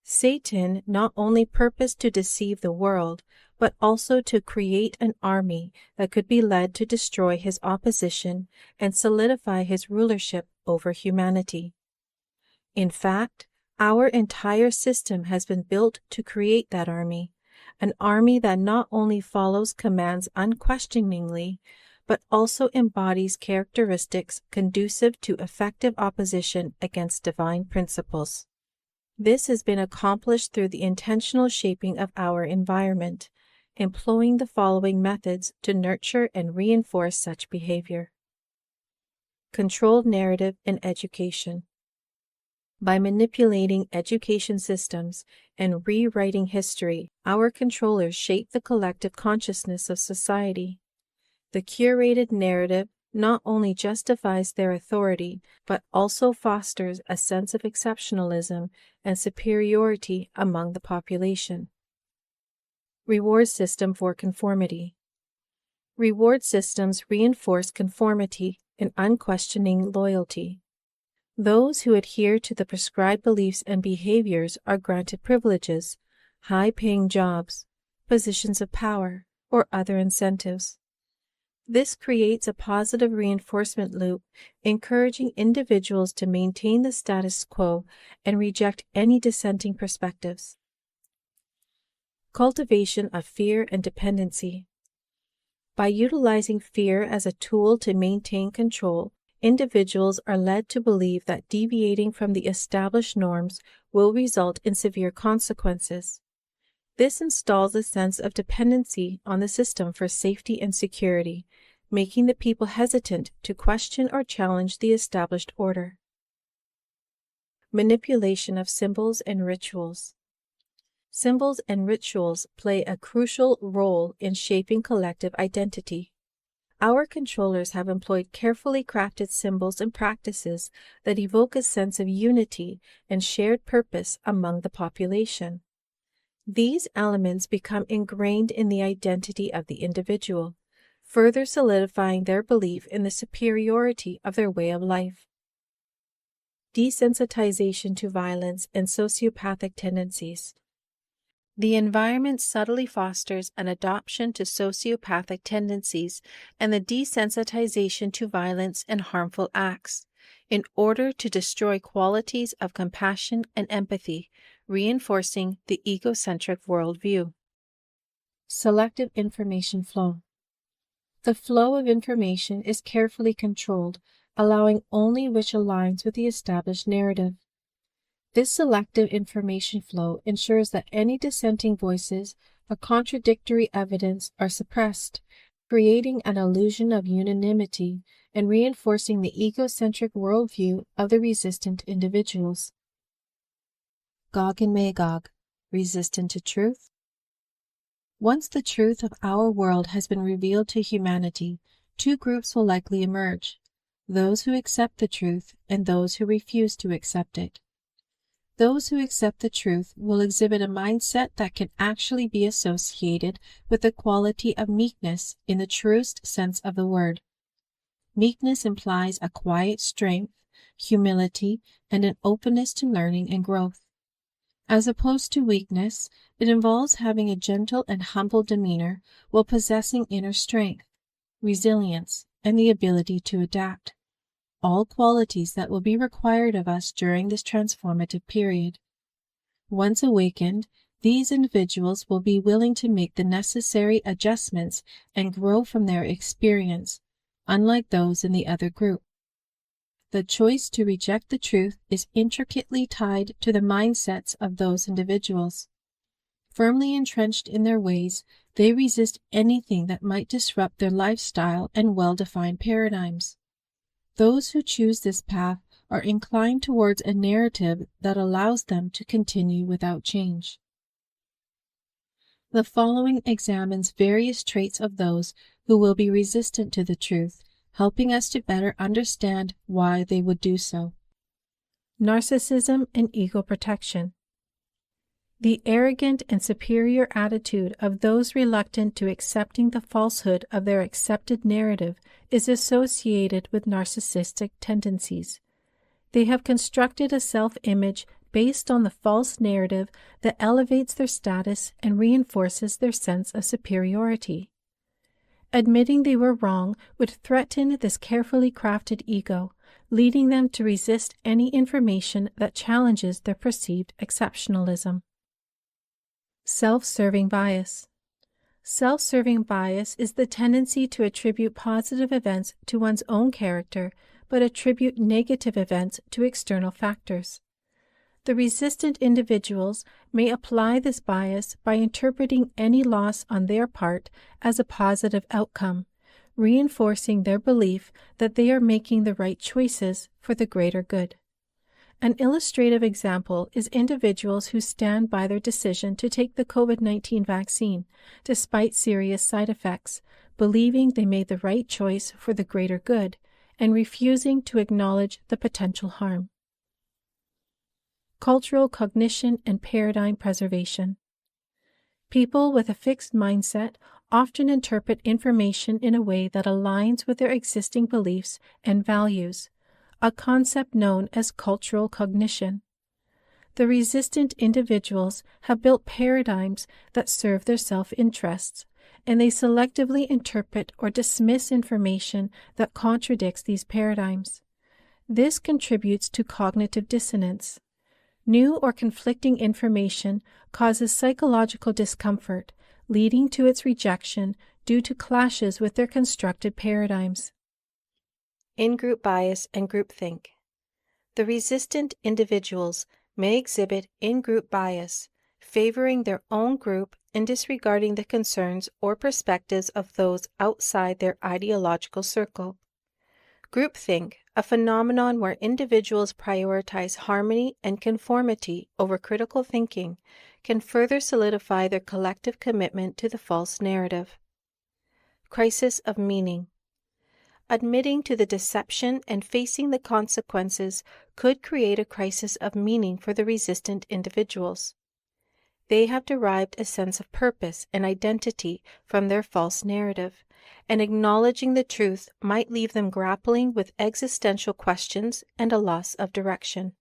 Satan not only purposed to deceive the world, but also to create an army that could be led to destroy his opposition and solidify his rulership over humanity. In fact, our entire system has been built to create that army, an army that not only follows commands unquestioningly, but also embodies characteristics conducive to effective opposition against divine principles. This has been accomplished through the intentional shaping of our environment, employing the following methods to nurture and reinforce such behavior. Controlled narrative in education. By manipulating education systems and rewriting history, our controllers shape the collective consciousness of society. The curated narrative not only justifies their authority, but also fosters a sense of exceptionalism and superiority among the population. Reward system for conformity. Reward systems reinforce conformity and unquestioning loyalty. Those who adhere to the prescribed beliefs and behaviors are granted privileges, high-paying jobs, positions of power, or other incentives. This creates a positive reinforcement loop, encouraging individuals to maintain the status quo and reject any dissenting perspectives. Cultivation of fear and dependency. By utilizing fear as a tool to maintain control, individuals are led to believe that deviating from the established norms will result in severe consequences. This installs a sense of dependency on the system for safety and security, making the people hesitant to question or challenge the established order. Manipulation of symbols and rituals. Symbols and rituals play a crucial role in shaping collective identity. Our controllers have employed carefully crafted symbols and practices that evoke a sense of unity and shared purpose among the population. These elements become ingrained in the identity of the individual, further solidifying their belief in the superiority of their way of life. Desensitization to violence and sociopathic tendencies. The environment subtly fosters an adoption to sociopathic tendencies and the desensitization to violence and harmful acts, in order to destroy qualities of compassion and empathy, reinforcing the egocentric worldview. Selective information flow. The flow of information is carefully controlled, allowing only which aligns with the established narrative. This selective information flow ensures that any dissenting voices or contradictory evidence are suppressed, creating an illusion of unanimity and reinforcing the egocentric worldview of the resistant individuals. Gog and Magog, resistant to truth. Once the truth of our world has been revealed to humanity, two groups will likely emerge: those who accept the truth and those who refuse to accept it. Those who accept the truth will exhibit a mindset that can actually be associated with the quality of meekness in the truest sense of the word. Meekness implies a quiet strength, humility, and an openness to learning and growth. As opposed to weakness, it involves having a gentle and humble demeanor while possessing inner strength, resilience, and the ability to adapt. All qualities that will be required of us during this transformative period. Once awakened, these individuals will be willing to make the necessary adjustments and grow from their experience, unlike those in the other group. The choice to reject the truth is intricately tied to the mindsets of those individuals. Firmly entrenched in their ways, they resist anything that might disrupt their lifestyle and well-defined paradigms. Those who choose this path are inclined towards a narrative that allows them to continue without change. The following examines various traits of those who will be resistant to the truth, helping us to better understand why they would do so. Narcissism and ego protection. The arrogant and superior attitude of those reluctant to accepting the falsehood of their accepted narrative is associated with narcissistic tendencies. They have constructed a self-image based on the false narrative that elevates their status and reinforces their sense of superiority. Admitting they were wrong would threaten this carefully crafted ego, leading them to resist any information that challenges their perceived exceptionalism. Self-serving bias. Self-serving bias is the tendency to attribute positive events to one's own character, but attribute negative events to external factors. The resistant individuals may apply this bias by interpreting any loss on their part as a positive outcome, reinforcing their belief that they are making the right choices for the greater good. An illustrative example is individuals who stand by their decision to take the COVID-19 vaccine, despite serious side effects, believing they made the right choice for the greater good, and refusing to acknowledge the potential harm. Cultural cognition and paradigm preservation. People with a fixed mindset often interpret information in a way that aligns with their existing beliefs and values, a concept known as cultural cognition. The resistant individuals have built paradigms that serve their self-interests, and they selectively interpret or dismiss information that contradicts these paradigms. This contributes to cognitive dissonance. New or conflicting information causes psychological discomfort, leading to its rejection due to clashes with their constructed paradigms. In-group bias and groupthink. The resistant individuals may exhibit in-group bias, favoring their own group and disregarding the concerns or perspectives of those outside their ideological circle. Groupthink, a phenomenon where individuals prioritize harmony and conformity over critical thinking, can further solidify their collective commitment to the false narrative. Crisis of meaning. Admitting to the deception and facing the consequences could create a crisis of meaning for the resistant individuals. They have derived a sense of purpose and identity from their false narrative, and acknowledging the truth might leave them grappling with existential questions and a loss of direction.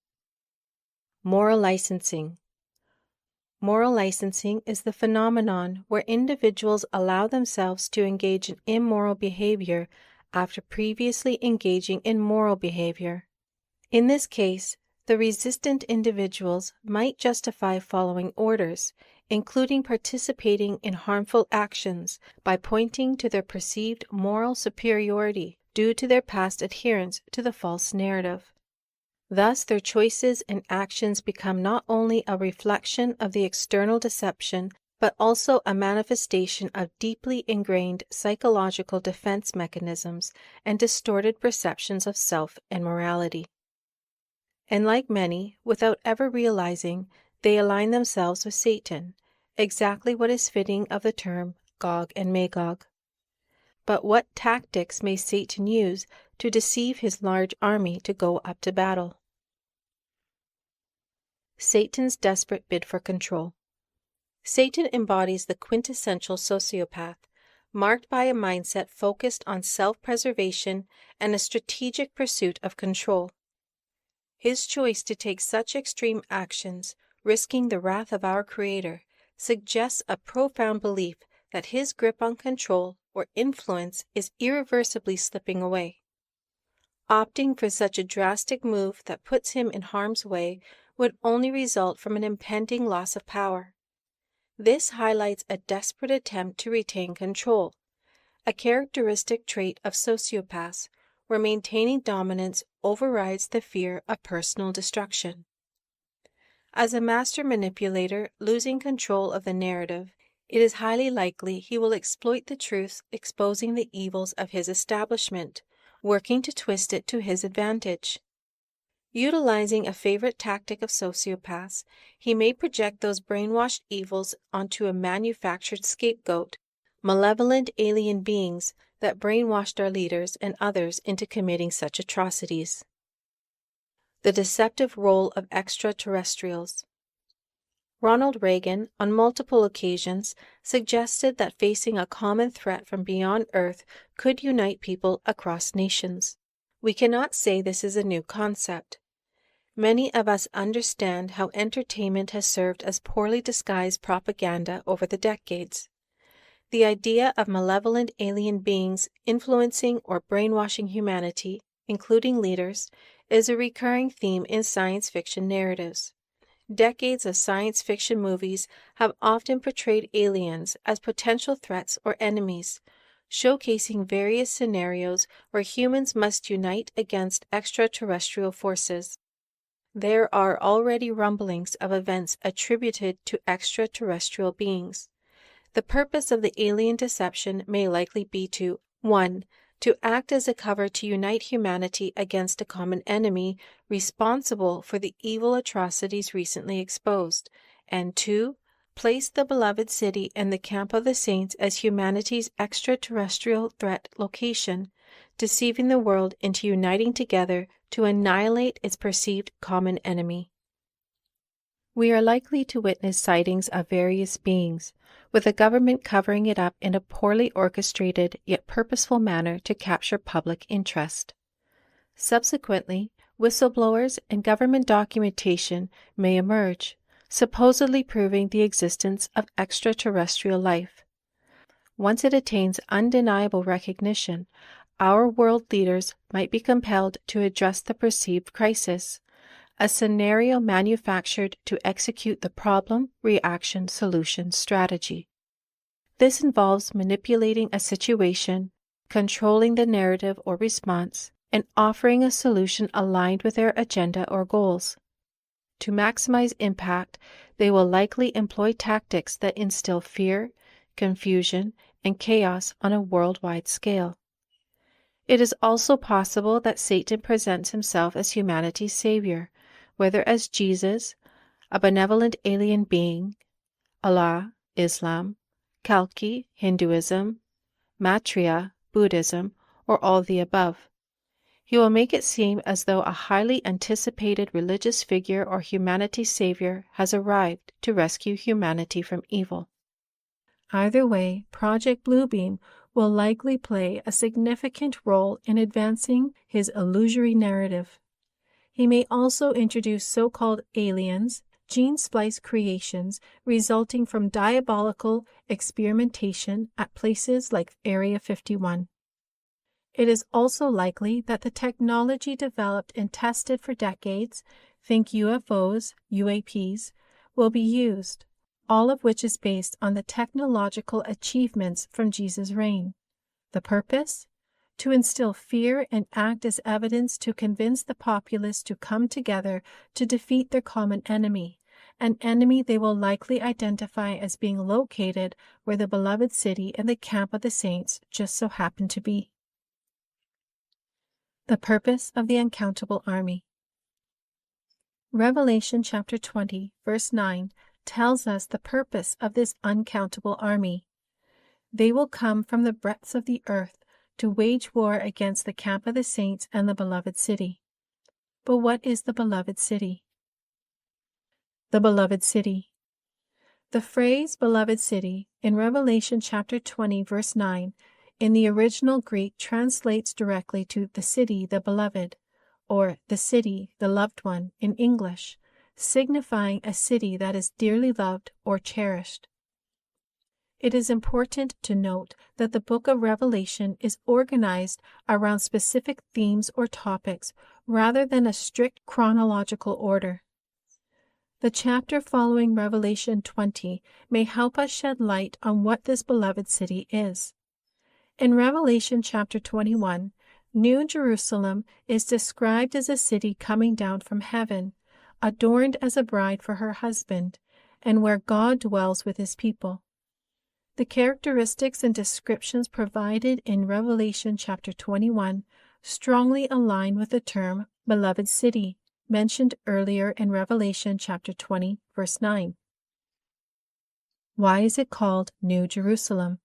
Moral licensing. Moral licensing is the phenomenon where individuals allow themselves to engage in immoral behavior after previously engaging in moral behavior. In this case, the resistant individuals might justify following orders, including participating in harmful actions, by pointing to their perceived moral superiority due to their past adherence to the false narrative. Thus, their choices and actions become not only a reflection of the external deception, but also a manifestation of deeply ingrained psychological defense mechanisms and distorted perceptions of self and morality. And like many, without ever realizing, they align themselves with Satan, exactly what is fitting of the term Gog and Magog. But what tactics may Satan use to deceive his large army to go up to battle? Satan's desperate bid for control. Satan embodies the quintessential sociopath, marked by a mindset focused on self-preservation and a strategic pursuit of control. His choice to take such extreme actions, risking the wrath of our Creator, suggests a profound belief that his grip on control or influence is irreversibly slipping away. Opting for such a drastic move that puts him in harm's way would only result from an impending loss of power. This highlights a desperate attempt to retain control, a characteristic trait of sociopaths, where maintaining dominance overrides the fear of personal destruction. As a master manipulator losing control of the narrative, it is highly likely he will exploit the truths exposing the evils of his establishment, working to twist it to his advantage. Utilizing a favorite tactic of sociopaths, he may project those brainwashed evils onto a manufactured scapegoat, malevolent alien beings that brainwashed our leaders and others into committing such atrocities. The deceptive role of extraterrestrials. Ronald Reagan, on multiple occasions, suggested that facing a common threat from beyond Earth could unite people across nations. We cannot say this is a new concept. Many of us understand how entertainment has served as poorly disguised propaganda over the decades. The idea of malevolent alien beings influencing or brainwashing humanity, including leaders, is a recurring theme in science fiction narratives. Decades of science fiction movies have often portrayed aliens as potential threats or enemies, showcasing various scenarios where humans must unite against extraterrestrial forces. There are already rumblings of events attributed to extraterrestrial beings. The purpose of the alien deception may likely be to 1. to act as a cover to unite humanity against a common enemy responsible for the evil atrocities recently exposed, and 2. Place the beloved city and the camp of the saints as humanity's extraterrestrial threat location, deceiving the world into uniting together to annihilate its perceived common enemy. We are likely to witness sightings of various beings, with the government covering it up in a poorly orchestrated yet purposeful manner to capture public interest. Subsequently, whistleblowers and government documentation may emerge, supposedly proving the existence of extraterrestrial life. Once it attains undeniable recognition, our world leaders might be compelled to address the perceived crisis, a scenario manufactured to execute the problem-reaction-solution strategy. This involves manipulating a situation, controlling the narrative or response, and offering a solution aligned with their agenda or goals. To maximize impact, they will likely employ tactics that instill fear, confusion, and chaos on a worldwide scale. It is also possible that Satan presents himself as humanity's savior, whether as Jesus, a benevolent alien being, Allah, Islam, Kalki, Hinduism, Maitreya, Buddhism, or all the above. He will make it seem as though a highly anticipated religious figure or humanity's savior has arrived to rescue humanity from evil. Either way, Project Bluebeam will likely play a significant role in advancing his illusory narrative. He may also introduce so-called aliens, gene-splice creations resulting from diabolical experimentation at places like Area 51. It is also likely that the technology developed and tested for decades, think UFOs, UAPs, will be used, all of which is based on the technological achievements from Jesus' reign. The purpose? To instill fear and act as evidence to convince the populace to come together to defeat their common enemy, an enemy they will likely identify as being located where the beloved city and the camp of the saints just so happen to be. The purpose of the uncountable army. Revelation chapter 20, verse 9 tells us the purpose of this uncountable army. They will come from the breadths of the earth to wage war against the camp of the saints and the beloved city. But what is the beloved city? The beloved city. The phrase beloved city in Revelation chapter 20, verse 9 in the original Greek translates directly to the city, the beloved, or the city, the loved one in English, signifying a city that is dearly loved or cherished. It is important to note that the book of Revelation is organized around specific themes or topics rather than a strict chronological order. The chapter following Revelation 20 may help us shed light on what this beloved city is. In Revelation chapter 21, New Jerusalem is described as a city coming down from heaven, adorned as a bride for her husband, and where God dwells with his people. The characteristics and descriptions provided in Revelation chapter 21 strongly align with the term beloved city mentioned earlier in Revelation chapter 20, verse 9. Why is it called New Jerusalem?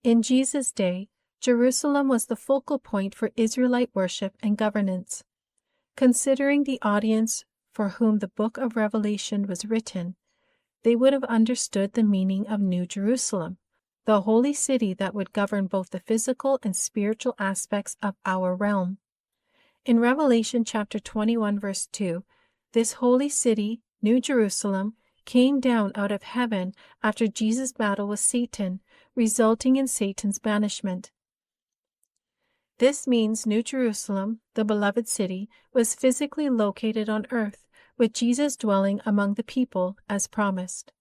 In Jesus' day, Jerusalem was the focal point for Israelite worship and governance. Considering the audience for whom the book of Revelation was written, they would have understood the meaning of New Jerusalem, the holy city that would govern both the physical and spiritual aspects of our realm. In Revelation chapter 21, verse 2, this holy city, New Jerusalem, came down out of heaven after Jesus' battle with Satan, resulting in Satan's banishment. This means New Jerusalem, the beloved city, was physically located on earth, with Jesus dwelling among the people as promised.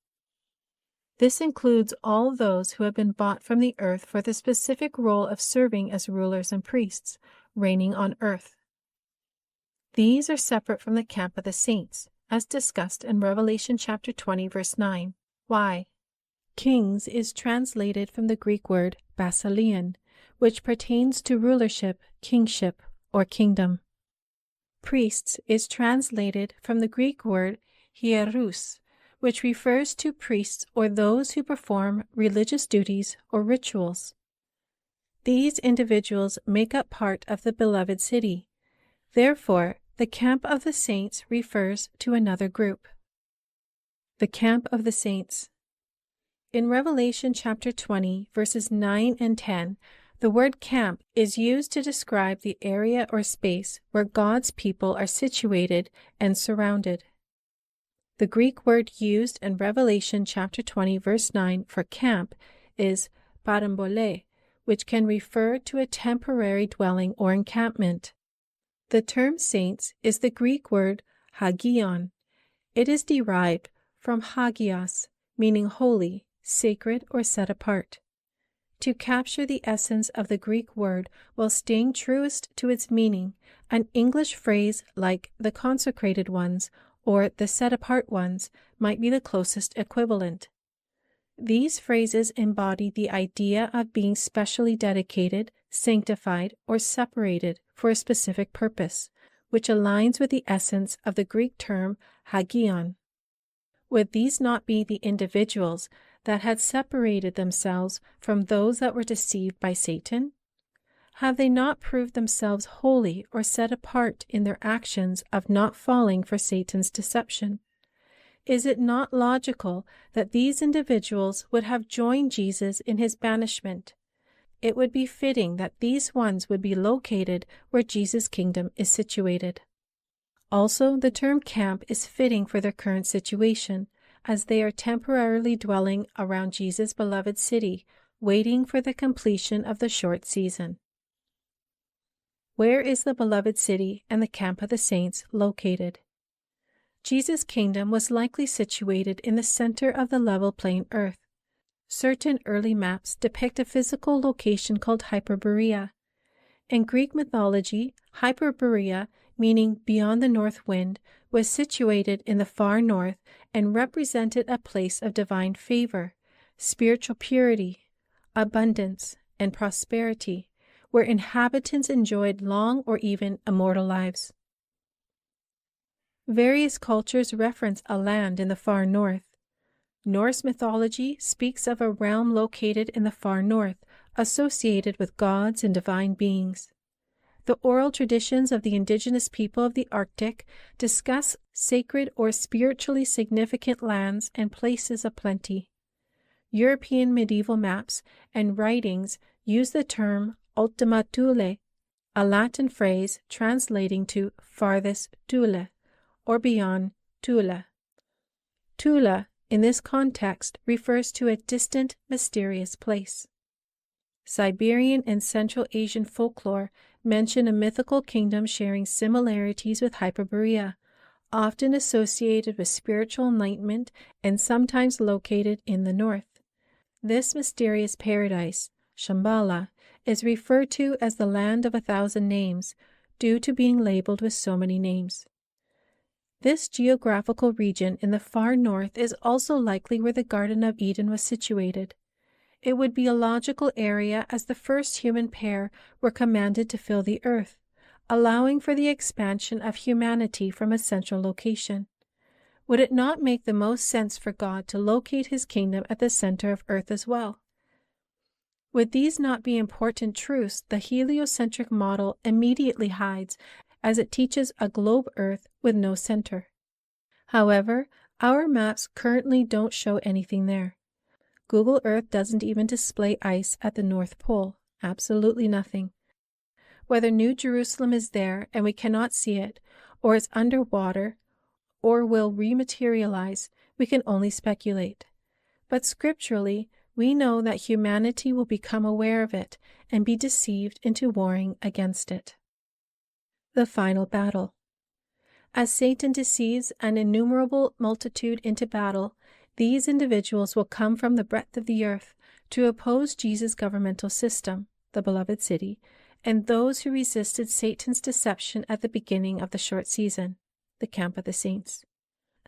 This includes all those who have been bought from the earth for the specific role of serving as rulers and priests, reigning on earth. These are separate from the camp of the saints, as discussed in Revelation chapter 20, verse 9. Why? Kings is translated from the Greek word basileon, which pertains to rulership, kingship, or kingdom. Priests is translated from the Greek word hierous, which refers to priests or those who perform religious duties or rituals. These individuals make up part of the beloved city. Therefore, the camp of the saints refers to another group. The camp of the saints. In Revelation chapter 20, verses 9 and 10, the word camp is used to describe the area or space where God's people are situated and surrounded. The Greek word used in Revelation chapter 20, verse 9 for camp is parambole, which can refer to a temporary dwelling or encampment. The term saints is the Greek word hagion. It is derived from hagios, meaning holy, sacred, or set apart. To capture the essence of the Greek word while staying truest to its meaning, an English phrase like the consecrated ones or the set apart ones might be the closest equivalent. These phrases embody the idea of being specially dedicated, sanctified, or separated for a specific purpose, which aligns with the essence of the Greek term hagion. Would these not be the individuals that had separated themselves from those that were deceived by Satan? Have they not proved themselves holy or set apart in their actions of not falling for Satan's deception? Is it not logical that these individuals would have joined Jesus in his banishment? It would be fitting that these ones would be located where Jesus' kingdom is situated. Also, the term camp is fitting for their current situation, as they are temporarily dwelling around Jesus' beloved city, waiting for the completion of the short season. Where is the beloved city and the camp of the saints located? Jesus' kingdom was likely situated in the center of the level plain earth. Certain early maps depict a physical location called Hyperborea. In Greek mythology, Hyperborea, meaning beyond the north wind, was situated in the far north and represented a place of divine favor, spiritual purity, abundance, and prosperity, where inhabitants enjoyed long or even immortal lives. Various cultures reference a land in the far north. Norse mythology speaks of a realm located in the far north, associated with gods and divine beings. The oral traditions of the indigenous people of the Arctic discuss sacred or spiritually significant lands and places of plenty. European medieval maps and writings use the term ultima Thule, a Latin phrase translating to farthest Thule, or beyond Thule. Thule, in this context, refers to a distant, mysterious place. Siberian and Central Asian folklore mention a mythical kingdom sharing similarities with Hyperborea, often associated with spiritual enlightenment and sometimes located in the north. This mysterious paradise, Shambhala, is referred to as the land of 1,000 names, due to being labeled with so many names. This geographical region in the far north is also likely where the Garden of Eden was situated. It would be a logical area as the first human pair were commanded to fill the earth, allowing for the expansion of humanity from a central location. Would it not make the most sense for God to locate his kingdom at the center of earth as well? Would these not be important truths the heliocentric model immediately hides, as it teaches a globe Earth with no center? However, our maps currently don't show anything there. Google Earth doesn't even display ice at the North Pole, absolutely nothing. Whether New Jerusalem is there and we cannot see it, or is underwater, or will rematerialize, we can only speculate. But scripturally, we know that humanity will become aware of it and be deceived into warring against it. The final battle. As Satan deceives an innumerable multitude into battle, these individuals will come from the breadth of the earth to oppose Jesus' governmental system, the beloved city, and those who resisted Satan's deception at the beginning of the short season, the camp of the saints.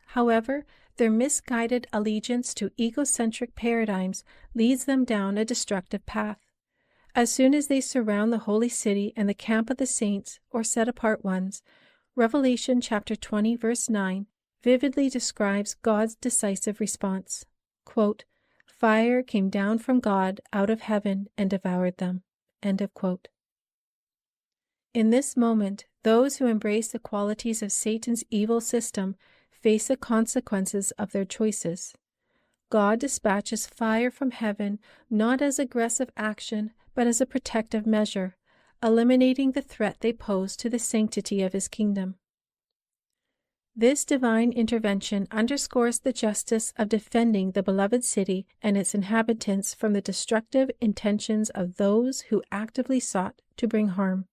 However, their misguided allegiance to egocentric paradigms leads them down a destructive path. As soon as they surround the holy city and the camp of the saints or set-apart ones, Revelation chapter 20, verse 9 vividly describes God's decisive response. Quote, "Fire came down from God out of heaven and devoured them." End of quote. In this moment, those who embrace the qualities of Satan's evil system face the consequences of their choices. God dispatches fire from heaven not as aggressive action, but as a protective measure, eliminating the threat they pose to the sanctity of his kingdom. This divine intervention underscores the justice of defending the beloved city and its inhabitants from the destructive intentions of those who actively sought to bring harm.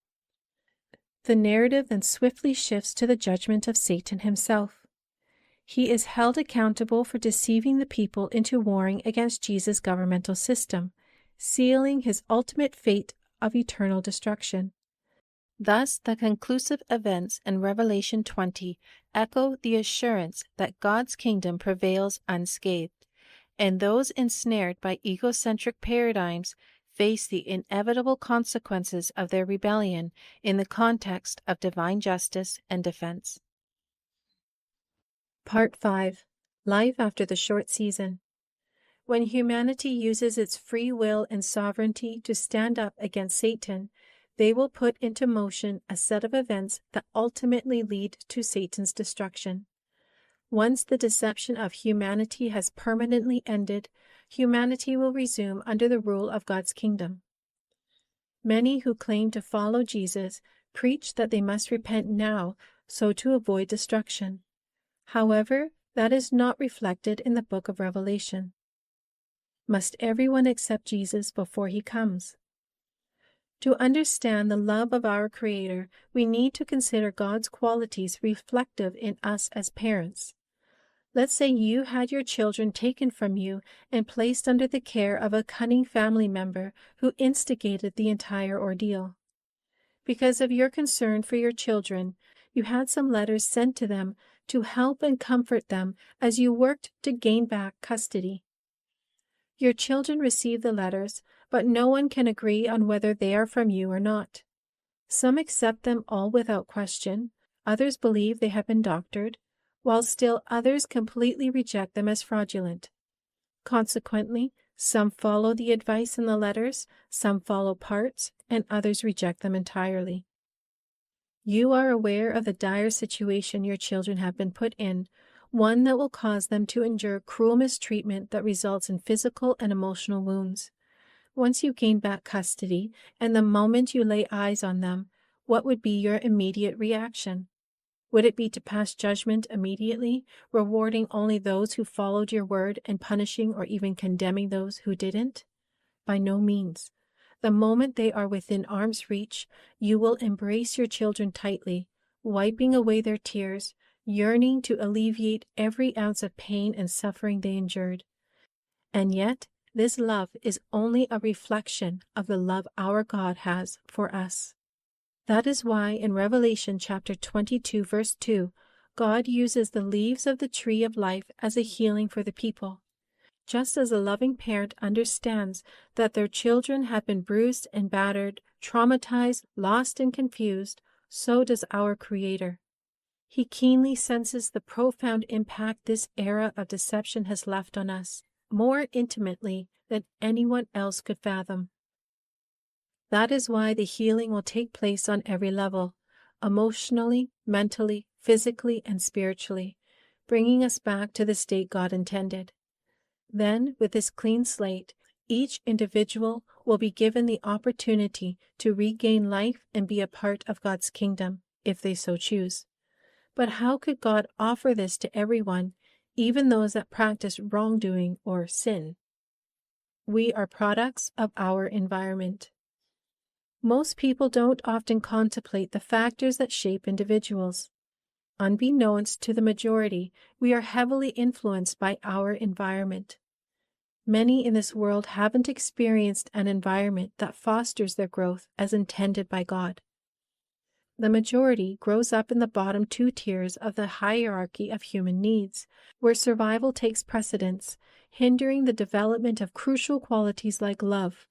The narrative then swiftly shifts to the judgment of Satan himself. He is held accountable for deceiving the people into warring against Jesus' governmental system, sealing his ultimate fate of eternal destruction. Thus, the conclusive events in Revelation 20 echo the assurance that God's kingdom prevails unscathed, and those ensnared by egocentric paradigms face the inevitable consequences of their rebellion in the context of divine justice and defense. Part 5. Life after the short season. When humanity uses its free will and sovereignty to stand up against Satan, they will put into motion a set of events that ultimately lead to Satan's destruction. Once the deception of humanity has permanently ended, humanity will resume under the rule of God's kingdom. Many who claim to follow Jesus preach that they must repent now so to avoid destruction. However, that is not reflected in the book of Revelation. Must everyone accept Jesus before he comes? To understand the love of our Creator, we need to consider God's qualities reflective in us as parents. Let's say you had your children taken from you and placed under the care of a cunning family member who instigated the entire ordeal. Because of your concern for your children, you had some letters sent to them to help and comfort them as you worked to gain back custody. Your children receive the letters, but no one can agree on whether they are from you or not. Some accept them all without question, others believe they have been doctored, while still others completely reject them as fraudulent. Consequently, some follow the advice in the letters, some follow parts, and others reject them entirely. You are aware of the dire situation your children have been put in, one that will cause them to endure cruel mistreatment that results in physical and emotional wounds. Once you gain back custody, and the moment you lay eyes on them, what would be your immediate reaction? Would it be to pass judgment immediately, rewarding only those who followed your word and punishing or even condemning those who didn't? By no means. The moment they are within arm's reach, you will embrace your children tightly, wiping away their tears, yearning to alleviate every ounce of pain and suffering they endured. And yet, this love is only a reflection of the love our God has for us. That is why in Revelation chapter 22, verse 2, God uses the leaves of the tree of life as a healing for the people. Just as a loving parent understands that their children have been bruised and battered, traumatized, lost and confused, so does our Creator. He keenly senses the profound impact this era of deception has left on us, more intimately than anyone else could fathom. That is why the healing will take place on every level, emotionally, mentally, physically, and spiritually, bringing us back to the state God intended. Then, with this clean slate, each individual will be given the opportunity to regain life and be a part of God's kingdom, if they so choose. But how could God offer this to everyone, even those that practice wrongdoing or sin? We are products of our environment. Most people don't often contemplate the factors that shape individuals. Unbeknownst to the majority, we are heavily influenced by our environment. Many in this world haven't experienced an environment that fosters their growth as intended by God. The majority grows up in the bottom two tiers of the hierarchy of human needs, where survival takes precedence, hindering the development of crucial qualities like love,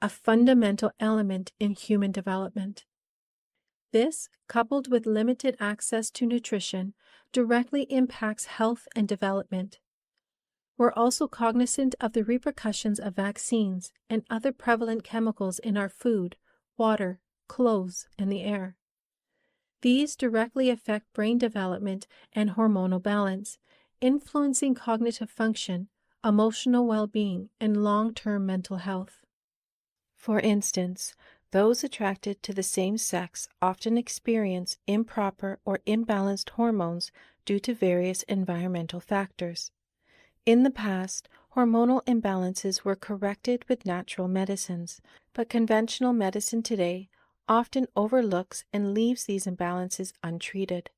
a fundamental element in human development. This, coupled with limited access to nutrition, directly impacts health and development. We're also cognizant of the repercussions of vaccines and other prevalent chemicals in our food, water, clothes, and the air. These directly affect brain development and hormonal balance, influencing cognitive function, emotional well-being, and long-term mental health. For instance, those attracted to the same sex often experience improper or imbalanced hormones due to various environmental factors. In the past, hormonal imbalances were corrected with natural medicines, but conventional medicine today often overlooks and leaves these imbalances untreated.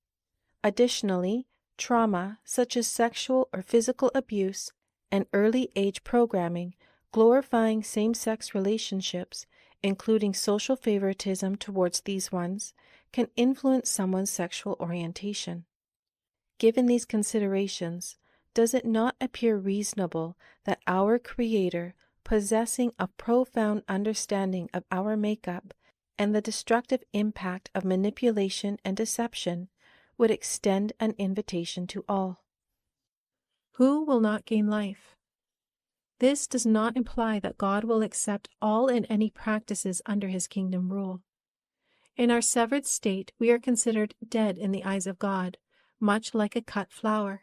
Additionally, trauma such as sexual or physical abuse and early age programming glorifying same-sex relationships, including social favoritism towards these ones, can influence someone's sexual orientation. Given these considerations, does it not appear reasonable that our Creator, possessing a profound understanding of our makeup and the destructive impact of manipulation and deception, would extend an invitation to all? Who will not gain life? This does not imply that God will accept all and any practices under His kingdom rule. In our severed state, we are considered dead in the eyes of God, much like a cut flower.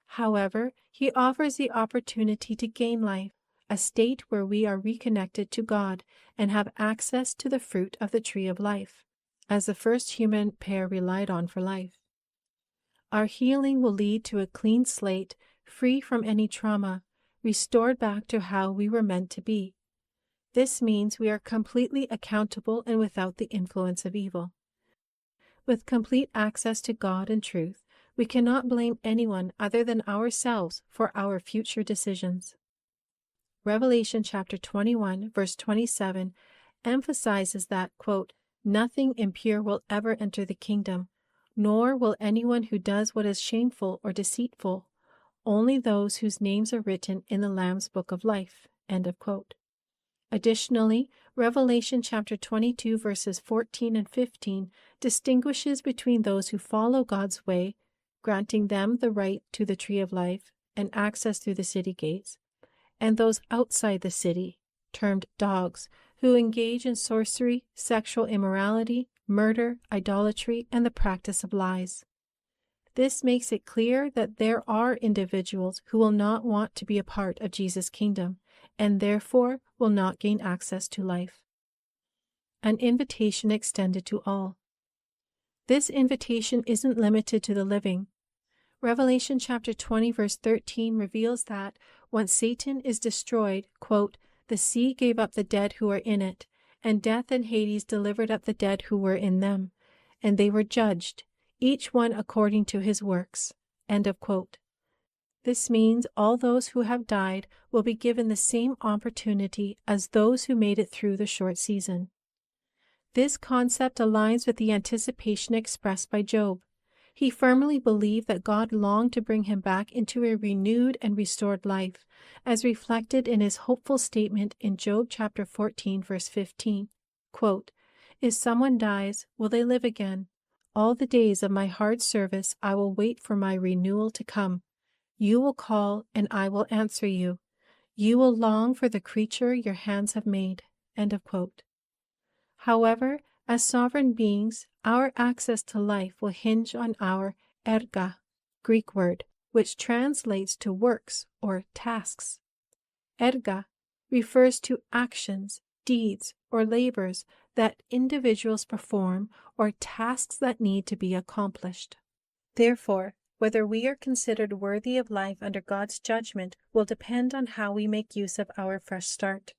However, He offers the opportunity to gain life, a state where we are reconnected to God and have access to the fruit of the tree of life, as the first human pair relied on for life. Our healing will lead to a clean slate, free from any trauma, restored back to how we were meant to be. This means we are completely accountable and without the influence of evil. With complete access to God and truth, we cannot blame anyone other than ourselves for our future decisions. Revelation chapter 21, verse 27 emphasizes that, quote, "Nothing impure will ever enter the kingdom, nor will anyone who does what is shameful or deceitful, only those whose names are written in the Lamb's book of life." End of quote. Additionally, Revelation chapter 22, verses 14 and 15 distinguishes between those who follow God's way, granting them the right to the tree of life and access through the city gates, and those outside the city, termed dogs, who engage in sorcery, sexual immorality, murder, idolatry, and the practice of lies. This makes it clear that there are individuals who will not want to be a part of Jesus' kingdom, and therefore will not gain access to life. An invitation extended to all. This invitation isn't limited to the living. Revelation chapter 20, verse 13 reveals that once Satan is destroyed, quote, "The sea gave up the dead who were in it, and death and Hades delivered up the dead who were in them, and they were judged, each one according to his works." End of quote. This means all those who have died will be given the same opportunity as those who made it through the short season. This concept aligns with the anticipation expressed by Job. He firmly believed that God longed to bring him back into a renewed and restored life, as reflected in his hopeful statement in Job chapter 14, verse 15. Quote, "If someone dies, will they live again? All the days of my hard service I will wait for my renewal to come. You will call, and I will answer you. You will long for the creature your hands have made." End of quote. However, as sovereign beings, our access to life will hinge on our erga, Greek word, which translates to works or tasks. Erga refers to actions, deeds, or labors that individuals perform or tasks that need to be accomplished. Therefore, whether we are considered worthy of life under God's judgment will depend on how we make use of our fresh start.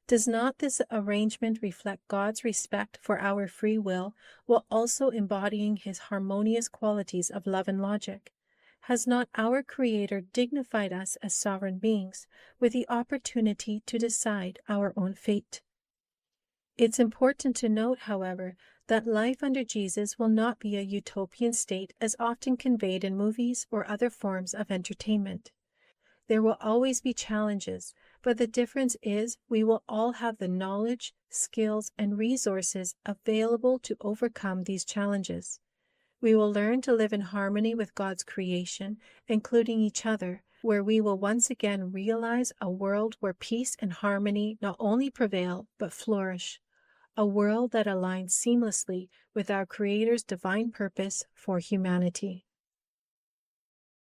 Does not this arrangement reflect God's respect for our free will, while also embodying His harmonious qualities of love and logic? Has not our Creator dignified us as sovereign beings with the opportunity to decide our own fate? It's important to note, however, that life under Jesus will not be a utopian state as often conveyed in movies or other forms of entertainment. There will always be challenges, But the difference is we will all have the knowledge, skills, and resources available to overcome these challenges. We will learn to live in harmony with God's creation, including each other, where we will once again realize a world where peace and harmony not only prevail, but flourish. A world that aligns seamlessly with our Creator's divine purpose for humanity.